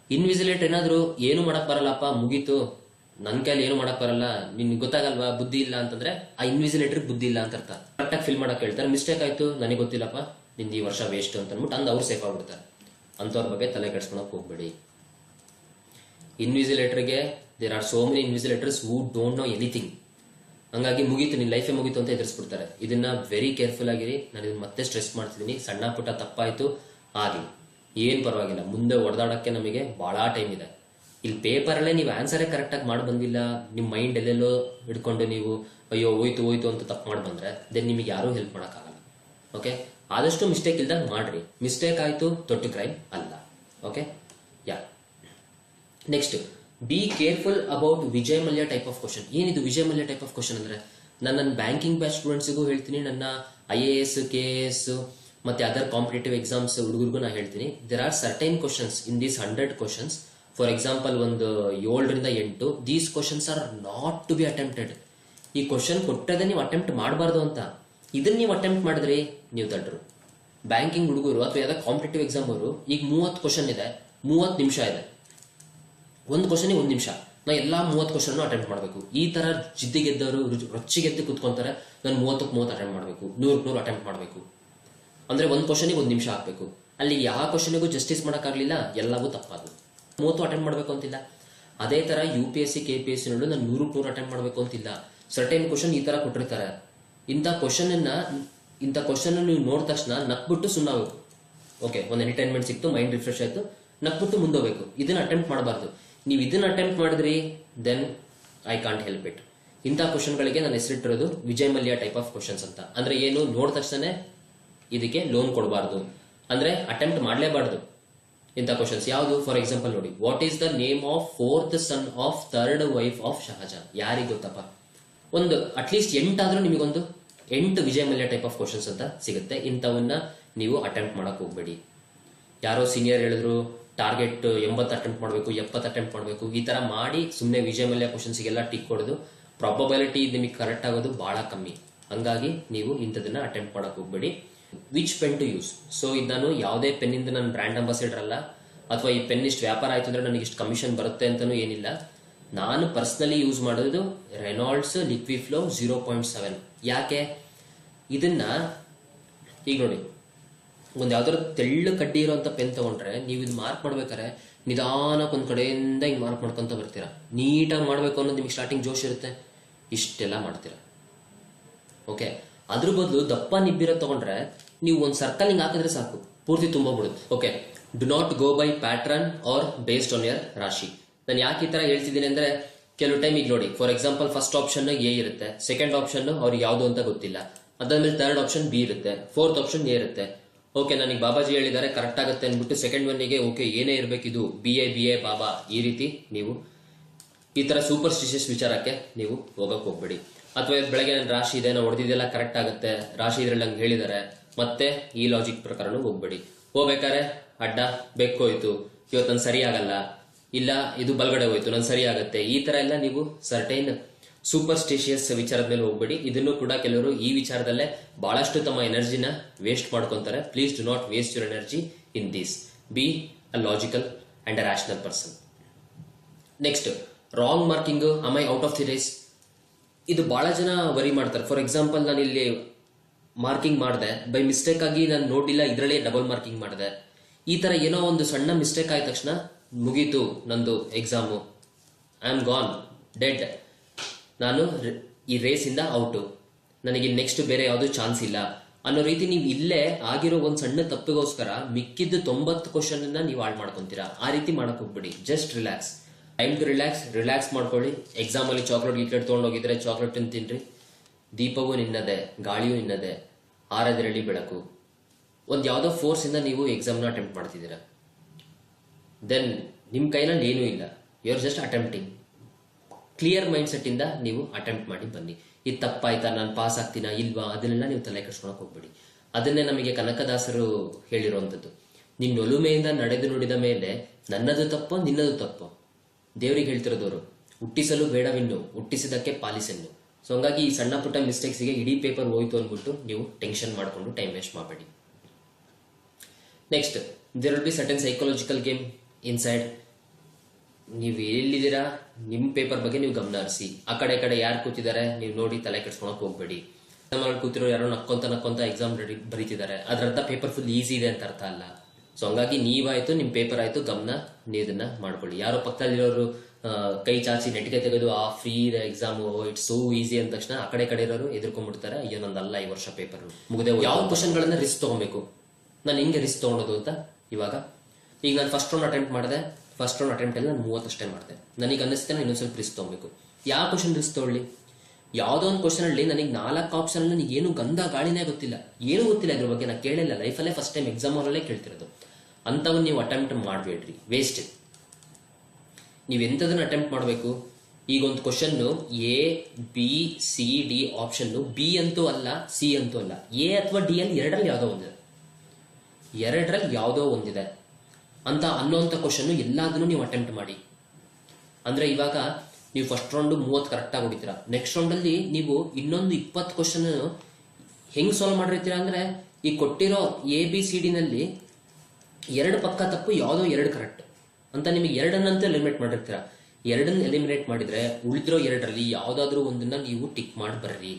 ಇನ್ವಿಜಿಲೇಟರ್ ಏನಾದ್ರು ಏನು ಮಾಡಕ್ ಬರಲ್ಲಪ್ಪ, ಮುಗೀತು, ನನ್ ಕೈಲಿ ಏನು ಮಾಡಕ್ ಬರಲ್ಲ, ನಿನ್ಗೆ ಗೊತ್ತಾಗಲ್ವಾ, ಬುದ್ಧಿ ಇಲ್ಲ ಅಂತಂದ್ರೆ ಆ ಇನ್ವಿಜಿಲೇಟರ್ ಬುದ್ಧಿ ಇಲ್ಲ ಅಂತ ಅರ್ಥ. ಕರೆಕ್ಟಾಗಿ ಫಿಲ್ ಮಾಡಕ್ ಹೇಳ್ತಾರೆ. ಮಿಸ್ಟೇಕ್ ಆಯ್ತು, ನನಗೆ ಗೊತ್ತಿಲ್ಲಪ್ಪ, ನಿಂದು ಈ ವರ್ಷ ವೇಸ್ಟ್ ಅಂತ ಅಂದ್ಬಿಟ್ಟು ಅವ್ರು ಸೇಫ್ ಆಗ್ಬಿಡ್ತಾರೆ. ಅಂತವ್ರ ಬಗ್ಗೆ ತಲೆ ಕೆಡ್ಸ್ಕೊಳಕ್ ಹೋಗ್ಬೇಡಿ. ಇನ್ವಿಜಿಲೇಟರ್ಗೆ there are so many invigilators who don't know anything. ಹಂಗಾಗಿ ಮುಗೀತು, ನಿನ್ ಲೈಫೇ ಮುಗೀತು ಅಂತ ಎದುರಿಸ್ಬಿಡ್ತಾರೆ. ಇದನ್ನ ವೆರಿ ಕೇರ್ಫುಲ್ ಆಗಿರಿ. ನಾನು ಇದನ್ನ ಮತ್ತೆ ಸ್ಟ್ರೆಸ್ ಮಾಡ್ತಿದ್ದೀನಿ. ಸಣ್ಣ ಪುಟ್ಟ ತಪ್ಪಾಯ್ತು ಆಗ್ಲಿ, ಏನ್ ಪರವಾಗಿಲ್ಲ, ಮುಂದೆ ಹೊಡೆದಾಡಕ್ಕೆ ನಮಗೆ ಬಹಳ ಟೈಮ್ ಇದೆ. ಇಲ್ಲಿ ಪೇಪರ್ ಅಲ್ಲೇ ನೀವು ಆನ್ಸರೇ ಕರೆಕ್ಟ್ ಆಗಿ ಮಾಡಿ ಬಂದಿಲ್ಲ, ನಿಮ್ ಮೈಂಡ್ ಎಲ್ಲೆಲ್ಲೋ ಹಿಡ್ಕೊಂಡು ನೀವು ಅಯ್ಯೋ ಹೋಯ್ತು ಅಂತ ತಪ್ಪು ಮಾಡಿ ಬಂದ್ರೆ ದೆನ್ ನಿಮಗೆ ಯಾರೂ ಹೆಲ್ಪ್ ಮಾಡಕ್ಕಾಗಲ್ಲ. ಓಕೆ, ಆದಷ್ಟು ಮಿಸ್ಟೇಕ್ ಇಲ್ದಾಗ ಮಾಡ್ರಿ. ಮಿಸ್ಟೇಕ್ ಆಯ್ತು ದೊಡ್ಡ ಕ್ರೈಮ್ ಅಲ್ಲ. Okay, ya. Next, be careful about Vijay Mallya type of question. ಏನಿದು Vijay Mallya type of question ಅಂದ್ರೆ, ನನ್ನ ಬ್ಯಾಂಕಿಂಗ್ ಬ್ಯಾಚ್ ಸ್ಟೂಡೆಂಟ್ಸ್ಗೂ ಹೇಳ್ತೀನಿ, ನನ್ನ IAS KS ಮತ್ತೆ ಅದರ್ ಕಾಂಪಿಟೇಟಿವ್ ಎಕ್ಸಾಮ್ಸ್ ಹುಡುಗರಿಗೂ ನಾ ಹೇಳ್ತೀನಿ. There are certain questions in these 100 questions. For example ಒಂದು 7 ರಿಂದ 8 these questions are not to be attempted. ಈ ಕ್ವಶನ್ ಕೊಟ್ಟದೆ ನೀವು ಅಟೆಂಪ್ಟ್ ಮಾಡಬಾರ್ದು ಅಂತ. ಇದನ್ನ ನೀವು ಅಟೆಂಪ್ಟ್ ಮಾಡಿದ್ರಿ ನೀವು ದಡ್ರು. ಬ್ಯಾಂಕಿಂಗ್ ಹುಡುಗರು ಅಥವಾ ಯಾವ್ದಾದ್ರು ಕಾಂಪಿಟೇಟಿವ್ ಎಕ್ಸಾಮ್ ಅವರು ಈಗ 30 ಕ್ವಶನ್ ಇದೆ, 30 ನಿಮಿಷ ಇದೆ, ಒಂದು ಕ್ವಶನ್ 1 ನಿಮಿಷ, ನಾ ಎಲ್ಲಾ 30 ಕ್ವಶನ್ ಅಟೆಂಪ್ಟ್ ಮಾಡಬೇಕು. ಈ ತರ ಜಿದ್ದಿಗೆದ್ದವರು ರೊಚ್ಚಿಗೆದ್ದು ಕುತ್ಕೊಂತಾರೆ. ನಾನು 30ಕ್ಕೆ 30 ಅಟೆಂಪ್ಟ್ ಮಾಡಬೇಕು, 100ಕ್ಕೆ 100 ಅಟೆಂಪ್ಟ್ ಮಾಡಬೇಕು ಅಂದ್ರೆ ಒಂದು ಕ್ವಶನ್ 1 ನಿಮಿಷ ಹಾಕ್ಬೇಕು. ಅಲ್ಲಿ ಯಾವ ಕ್ವಶನ್ಗೂ ಜಸ್ಟಿಸ್ ಮಾಡೋಕ್ಕಾಗಲಿಲ್ಲ, ಎಲ್ಲವೂ ತಪ್ಪಾದವು. 30 ಅಟೆಂಪ್ಟ್ ಮಾಡಬೇಕು ಅಂತಿಲ್ಲ. ಅದೇ ತರ UPSC KPSC ನಲ್ಲೂ ನಾನು 100 ಅಟೆಂಪ್ಟ್ ಮಾಡಬೇಕು ಅಂತಿಲ್ಲ. ಸರ್ಟೈನ್ ಕ್ವಶನ್ ಈ ತರ ಕೊಟ್ಟಿರ್ತಾರೆ. ಇಂಥ ಕ್ವಶನ್ ನೀವು ನೋಡಿದ ತಕ್ಷಣ ನಕ್ಬಿಟ್ಟು ಸುಮ್ಮನಾಗಬೇಕು. ಓಕೆ, ಒಂದು ಎಂಟರ್ಟೈನ್ಮೆಂಟ್ ಸಿಕ್ತು, ಮೈಂಡ್ ರಿಫ್ರೆಶ್ ಆಯ್ತು, ನಕ್ಬಿಟ್ಟು ಮುಂದೋಗ್ಬೇಕು. ಇದನ್ನ ಅಟೆಂಪ್ಟ್ ಮಾಡಬಾರ್ದು. ನೀವು ಇದನ್ನ ಅಟೆಂಪ್ಟ್ ಮಾಡಿದ್ರಿ, then I can't help it. ಇಂಥ ಕ್ವಶನ್ಗಳಿಗೆ ನಾನು ಹೆಸರಿಟ್ಟಿರೋದು Vijay Mallya type of questions ಅಂತ. ಅಂದ್ರೆ ಏನು, ನೋಡಿದ ತಕ್ಷಣ ಇದಕ್ಕೆ ಲೋನ್ ಕೊಡಬಾರ್ದು, ಅಂದ್ರೆ ಅಟೆಂಪ್ಟ್ ಮಾಡಲೇಬಾರ್ದು ಇಂಥ ಕ್ವಶನ್ಸ್. ಯಾವುದು? ಫಾರ್ ಎಕ್ಸಾಂಪಲ್ ನೋಡಿ, what is the name of 4th son of 3rd wife of Shah Jahan? ಯಾರಿಗೆ ಗೊತ್ತಪ್ಪ? ಒಂದು ಅಟ್ಲೀಸ್ಟ್ 8 ಆದ್ರೂ ನಿಮಗೊಂದು 8 Vijay Mallya type of questions ಅಂತ ಸಿಗುತ್ತೆ. ಇಂಥವನ್ನ ನೀವು ಅಟೆಂಪ್ಟ್ ಮಾಡಕ್ ಹೋಗ್ಬೇಡಿ. ಯಾರೋ ಸೀನಿಯರ್ ಹೇಳಿದ್ರು ಟಾರ್ಗೆಟ್ 80 ಅಟೆಂಪ್ಟ್ ಮಾಡಬೇಕು, 70 ಅಟೆಂಪ್ಟ್ ಮಾಡಬೇಕು, ಈ ತರ ಮಾಡಿ ಸುಮ್ಮನೆ ವಿಜಯ್ ಮಲ್ಯ ಕ್ವಶನ್ಸ್ಗೆಲ್ಲ ಟಿಕ್ ಕೊಡೋದು, ಪ್ರಾಬಬಿಲಿಟಿ ನಿಮಗೆ ಕರೆಕ್ಟ್ ಆಗೋದು ಬಹಳ ಕಮ್ಮಿ. ಹಂಗಾಗಿ ನೀವು ಇಂಥದನ್ನ ಅಟೆಂಪ್ಟ್ ಮಾಡಕ್ ಹೋಗ್ಬೇಡಿ. Which pen to use? So ಇದು ನಾನು ಯಾವುದೇ ಪೆನ್ನಿಂದ ನಾನು ಬ್ರ್ಯಾಂಡ್ ಅಂಬಾಸಿಡರ್ ಅಲ್ಲ, ಅಥವಾ ಈ ಪೆನ್ ಇಷ್ಟು ವ್ಯಾಪಾರ ಆಯ್ತು ಅಂದ್ರೆ ನನಗೆ ಇಷ್ಟು ಕಮಿಷನ್ ಬರುತ್ತೆ ಅಂತಾನೂ ಏನಿಲ್ಲ. ನಾನು ಪರ್ಸನಲಿ ಯೂಸ್ ಮಾಡೋದು ರೆನಾಲ್ಡ್ಸ್ ಲಿಕ್ವಿಫ್ಲೋ 0.7. ಯಾಕೆ? ಇದನ್ನ ಈಗ ನೋಡಿ, ಒಂದು ಯಾವ್ದಾದ್ರು ತೆಳ್ಳು ಕಡ್ಡಿ ಇರೋಂಥ ಪೆನ್ ತಗೊಂಡ್ರೆ ನೀವು ಇದು ಮಾರ್ಕ್ ಮಾಡ್ಬೇಕಾರೆ ನಿಧಾನಕ್ಕೆ ಒಂದ್ ಕಡೆಯಿಂದ ಹಿಂಗೆ ಮಾರ್ಕ್ ಮಾಡ್ಕೊಂತ ಬರ್ತೀರಾ. ನೀಟಾಗಿ ಮಾಡ್ಬೇಕು ಅನ್ನೋದು ನಿಮಗೆ ಸ್ಟಾರ್ಟಿಂಗ್ ಜೋಶ್ ಇರುತ್ತೆ, ಇಷ್ಟೆಲ್ಲ ಮಾಡ್ತೀರಾ. ಓಕೆ, ಅದ್ರ ಬದಲು ದಪ್ಪ ನಿಬ್ಬಿರೋ ತಗೊಂಡ್ರೆ ನೀವು ಒಂದು ಸರ್ಕಲ್ ಹಿಂಗ್ ಹಾಕಿದ್ರೆ ಸಾಕು, ಪೂರ್ತಿ ತುಂಬೋಗ್ಬಿಡುತ್ತೆ. Okay, do not go by pattern or based on your rashi. ನಾನು ಯಾಕೆ ಈ ತರ ಹೇಳ್ತಿದ್ದೀನಿ ಅಂದ್ರೆ, ಕೆಲವು ಟೈಮ್ ಈಗ ನೋಡಿ, for example first option A ಇರುತ್ತೆ, ಸೆಕೆಂಡ್ ಆಪ್ಷನ್ ಅವ್ರಿಗೆ ಯಾವ್ದು ಅಂತ ಗೊತ್ತಿಲ್ಲ, ಅದಾದ್ಮೇಲೆ ಥರ್ಡ್ ಆಪ್ಷನ್ ಬಿ ಇರುತ್ತೆ, ಫೋರ್ತ್ ಆಪ್ಷನ್ ಎ ಇರುತ್ತೆ. ಓಕೆ, ನನಗೆ ಬಾಬಾಜಿ ಹೇಳಿದ್ದಾರೆ ಕರೆಕ್ಟ್ ಆಗುತ್ತೆ ಅಂದ್ಬಿಟ್ಟು ಸೆಕೆಂಡ್ ಒನ್ನಿಗೆ ಓಕೆ ಏನೇ ಇರಬೇಕಿದು ಬಿ ಎ ಬಾಬಾ, ಈ ರೀತಿ ನೀವು ಈ ತರ ಸೂಪರ್ಸ್ಟಿಷಿಯಸ್ ವಿಚಾರಕ್ಕೆ ನೀವು ಹೋಗಕ್ ಹೋಗ್ಬೇಡಿ. ಅಥವಾ ಬೆಳಗ್ಗೆ ನನ್ನ ರಾಶಿ ಇದೆ, ನಾವು ಹೊಡೆದಿದ್ದೆಲ್ಲ ಕರೆಕ್ಟ್ ಆಗುತ್ತೆ, ರಾಶಿ ಇದ್ರಲ್ಲಿ ನಂಗೆ ಹೇಳಿದ್ದಾರೆ, ಮತ್ತೆ ಈ ಲಾಜಿಕ್ ಪ್ರಕಾರನೂ ಹೋಗ್ಬೇಡಿ. ಹೋಗ್ಬೇಕಾರೆ ಅಡ್ಡ ಬೆಕ್ಕೋಯ್ತು, ಇವತ್ತು ನನ್ ಸರಿ ಆಗಲ್ಲ, ಇಲ್ಲ ಇದು ಬಲ್ಗಡೆ ಹೋಯ್ತು ನನ್ ಸರಿ ಆಗತ್ತೆ, ಈ ತರ ಎಲ್ಲ ನೀವು ಸರ್ಟೈನ್ ಸೂಪರ್ಸ್ಟಿಷಿಯಸ್ ವಿಚಾರದ ಮೇಲೆ ಹೋಗ್ಬೇಡಿ. ಇದನ್ನು ಕೂಡ ಕೆಲವರು ಈ ವಿಚಾರದಲ್ಲೇ ಬಹಳಷ್ಟು ತಮ್ಮ ಎನರ್ಜಿನ ವೇಸ್ಟ್ ಮಾಡ್ಕೊಂತಾರೆ. Please do not waste your energy in this. Be a logical and a rational person. Next, wrong marking, am I out of the race? ಇದು ಬಹಳ ಜನ ವರಿ ಮಾಡ್ತಾರೆ. ಫಾರ್ ಎಕ್ಸಾಂಪಲ್, ನಾನು ಇಲ್ಲಿ ಮಾರ್ಕಿಂಗ್ ಮಾಡಿದೆ, ಬೈ ಮಿಸ್ಟೇಕ್ ಆಗಿ ನಾನು ನೋಡಿಲ್ಲ, ಇದರಲ್ಲೇ ಡಬಲ್ ಮಾರ್ಕಿಂಗ್ ಮಾಡಿದೆ. ಈ ತರ ಏನೋ ಒಂದು ಸಣ್ಣ ಮಿಸ್ಟೇಕ್ ಆದ ತಕ್ಷಣ ಮುಗೀತು ನಂದು exam, I am gone, dead, ನಾನು ಈ ರೇಸ್ ಇಂದ ಔಟು, ನನಗೆ ನೆಕ್ಸ್ಟ್ ಬೇರೆ ಯಾವ್ದು ಚಾನ್ಸ್ ಇಲ್ಲ ಅನ್ನೋ ರೀತಿ ನೀವು ಇಲ್ಲೇ ಆಗಿರೋ ಒಂದ್ ಸಣ್ಣ ತಪ್ಪಿಗೋಸ್ಕರ ಮಿಕ್ಕಿದ್ದು 90 ಕ್ವಶನ್ ನೀವು ಹಾಳು ಮಾಡ್ಕೊಂತೀರಾ. ಆ ರೀತಿ ಮಾಡಕ್ ಹೋಗ್ಬಿಡಿ. Just relax, time to relax ಮಾಡ್ಕೊಳ್ಳಿ. ಎಕ್ಸಾಮ್ ಅಲ್ಲಿ ಚಾಕ್ಲೇಟ್ ತಗೊಂಡೋಗಿದ್ರೆ ಚಾಕ್ಲೇಟ್ ತಿನ್ರಿ. ದೀಪವೂ ನಿನ್ನದೆ, ಗಾಳಿಯೂ ನಿನ್ನದೆ, ಆರದಿರಲಿ ಬೆಳಕು. ಒಂದ್ ಯಾವ್ದೋ ಫೋರ್ಸ್ ಇಂದ ನೀವು ಎಕ್ಸಾಮ್ ನ ಅಟೆಂಪ್ಟ್ ಮಾಡ್ತಿದ್ದೀರಾ, ದೆನ್ ನಿಮ್ ಕೈನಲ್ಲಿ ಏನೂ ಇಲ್ಲ, you are just attempting. Clear mind set ಇಂದ ನೀವು ಅಟೆಂಪ್ಟ್ ಮಾಡಿ ಬನ್ನಿ. ಇದು ತಪ್ಪಾಯ್ತಾ, ನಾನು ಪಾಸ್ ಆಗ್ತೀನಾ ಇಲ್ವಾ, ಅದನ್ನೆಲ್ಲ ನೀವು ತಲೆ ಕೆಡ್ಸ್ಕೊಳಕ್ ಹೋಗ್ಬೇಡಿ. ಅದನ್ನೇ ನಮಗೆ ಕನಕದಾಸರು ಹೇಳಿರುವಂತದ್ದು, ನಿನ್ನ ಒಲುಮೆಯಿಂದ ನಡೆದು ನುಡಿದ ಮೇಲೆ ನನ್ನದು ತಪ್ಪೋ ನಿನ್ನದು ತಪ್ಪೋ. ದೇವರಿಗೆ ಹೇಳ್ತಿರೋದವರು, ಹುಟ್ಟಿಸಲು ಬೇಡವಿನ್ನು, ಹುಟ್ಟಿಸಿದಕ್ಕೆ ಪಾಲಿಸೆನ್ನು. ಸೊ ಹಂಗಾಗಿ ಈ ಸಣ್ಣ ಪುಟ್ಟ ಮಿಸ್ಟೇಕ್ಸ್ಗೆ ಇಡೀ ಪೇಪರ್ ಹೋಯ್ತು ಅಂದ್ಬಿಟ್ಟು ನೀವು ಟೆನ್ಷನ್ ಮಾಡ್ಕೊಂಡು ಟೈಮ್ ವೇಸ್ಟ್ ಮಾಡಬೇಡಿ. Next, there will be certain psychological game inside. ನೀವು ಎಲ್ಲಿದ್ದೀರಾ, ನಿಮ್ ಪೇಪರ್ ಬಗ್ಗೆ ನೀವು ಗಮನ ಹರಿಸಿ. ಆ ಕಡೆ ಯಾರು ಕೂತಿದ್ದಾರೆ ನೀವು ನೋಡಿ ತಲೆ ಕೆಡ್ಸ್ಕೊಳಕ್ ಹೋಗ್ಬೇಡಿ. ಕೂತಿರೋ ಯಾರೋ ನಕ್ಕೊಂತ ಎಕ್ಸಾಮ್ ಬರೀತಿದ್ದಾರೆ, ಅದ್ರರ್ಥ ಪೇಪರ್ ಫುಲ್ ಈಸಿ ಇದೆ ಅಂತ ಅರ್ಥ ಅಲ್ಲ. ಸೊ ಹಂಗಾಗಿ ನೀವಾಯ್ತು, ನಿಮ್ ಪೇಪರ್ ಆಯ್ತು, ಗಮನ ನೀವು ಇದನ್ನ ಮಾಡ್ಕೊಳ್ಳಿ. ಯಾರೋ ಪಕ್ಕದಲ್ಲಿರೋರು ಕೈ ಚಾಚಿ ನೆಟ್ಟಿಗೆ ತೆಗೆದು ಆ ಫ್ರೀ ಇದೆ ಎಕ್ಸಾಮ್, ಇಟ್ಸ್ ಸೋ ಈಸಿ ಅಂದ ತಕ್ಷಣ ಆ ಕಡೆ ಇರೋರು ಎದುರ್ಕೊಂಡ್ಬಿಡ್ತಾರೆ, ಅಯ್ಯೋ ನಂದಲ್ಲ ಈ ವರ್ಷ ಪೇಪರ್ ಮುಗಿದೆ. ಯಾವ ಕ್ವಶನ್ ಗಳನ್ನ ರಿಸ್ಕ್ ತಗೊಬೇಕು, ನಾನು ಹಿಂಗೆ ರಿಸ್ಕ್ ತಗೊಳೋದು ಅಂತ. ಇವಾಗ ಈಗ ನಾನು ಫಸ್ಟ್ ರೌಂಡ್ ಅಟೆಂಪ್ಟ್ ಮಾಡಿದೆ, ಫಸ್ಟ್ ರೌಂಡ್ ಅಟೆಂಪ್ಟ್ ಅಲ್ಲಿ ನಾನು 30 ಅಷ್ಟೇ ಮಾಡಿದೆ. ನನಗೆ ಅನ್ನಿಸುತ್ತೆ ನಾನು ಇನ್ನೊಂದ್ ಸ್ವಲ್ಪ ರಿಸ್ಕ್ ತಗೊಬೇಕು. ಯಾವ ಕ್ವಶನ್ ರಿಸ್ಕ್ ತಗೊಳ್ಳಿ? ಯಾವ್ದೋ ಒಂದು ಕ್ವಶನ್ ಅಲ್ಲಿ ನನಗೆ 4 ಆಪ್ಷನ್ ಅಲ್ಲಿ ನನಗೆ ಏನು ಗಂಧ ಗಾಳಿನೇ ಗೊತ್ತಿಲ್ಲ, ಏನು ಗೊತ್ತಿಲ್ಲ, ಇದ್ರ ಬಗ್ಗೆ ನಾನು ಕೇಳಿಲ್ಲ, ಲೈಫಲ್ಲೇ ಫಸ್ಟ್ ಟೈಮ್ ಎಕ್ಸಾಮ್ ಅಲ್ಲೇ ಕೇಳ್ತಿರೋದು. ಅಂತವನ್ನ ನೀವು ಅಟೆಂಪ್ಟ್ ಮಾಡಬೇಡ್ರಿ, ವೇಸ್ಟ್. ನೀವು ಎಂತದನ್ನ ಅಟೆಂಪ್ಟ್ ಮಾಡಬೇಕು? ಈಗ ಒಂದು question A B C D option, B ಅಂತೂ ಅಲ್ಲ, ಸಿ ಅಂತೂ ಅಲ್ಲ, ಎ ಅಥವಾ ಡಿ ಅಲ್ಲಿ ಎರಡರಲ್ಲಿ ಯಾವುದೋ ಒಂದಿದೆ ಅಂತ ಅನ್ನೋಂಥ ಕ್ವಶನ್ ಎಲ್ಲದನ್ನು ನೀವು ಅಟೆಂಪ್ಟ್ ಮಾಡಿ. ಅಂದ್ರೆ ಇವಾಗ ನೀವು ಫಸ್ಟ್ ರೌಂಡ್ 30 ಕರೆಕ್ಟ್ ಆಗಿ ಹೊಡಿತೀರಾ, ನೆಕ್ಸ್ಟ್ ರೌಂಡ್ ಅಲ್ಲಿ ನೀವು ಇನ್ನೊಂದು 20 ಕ್ವಶನ್ ಹೆಂಗ್ ಸಾಲ್ವ್ ಮಾಡಿರ್ತೀರಾ ಅಂದ್ರೆ, ಈ ಕೊಟ್ಟಿರೋ ಎ ಬಿ ಸಿ ಡಿ ನಲ್ಲಿ 2 ಪಕ್ಕ ತಪ್ಪು, ಯಾವುದೋ 2 ಕರೆಕ್ಟ್ ಅಂತ ನಿಮಗೆ 2ಅನ್ನಂತೂ ಎಲಿಮಿನೇಟ್ ಮಾಡಿರ್ತೀರಾ. 2 ಎಲಿಮಿನೇಟ್ ಮಾಡಿದ್ರೆ ಉಳಿದಿರೋ 2ರಲ್ಲಿ ಯಾವ್ದಾದ್ರು ಒಂದನ್ನ ನೀವು ಟಿಕ್ ಮಾಡಿ ಬರ್ರಿ.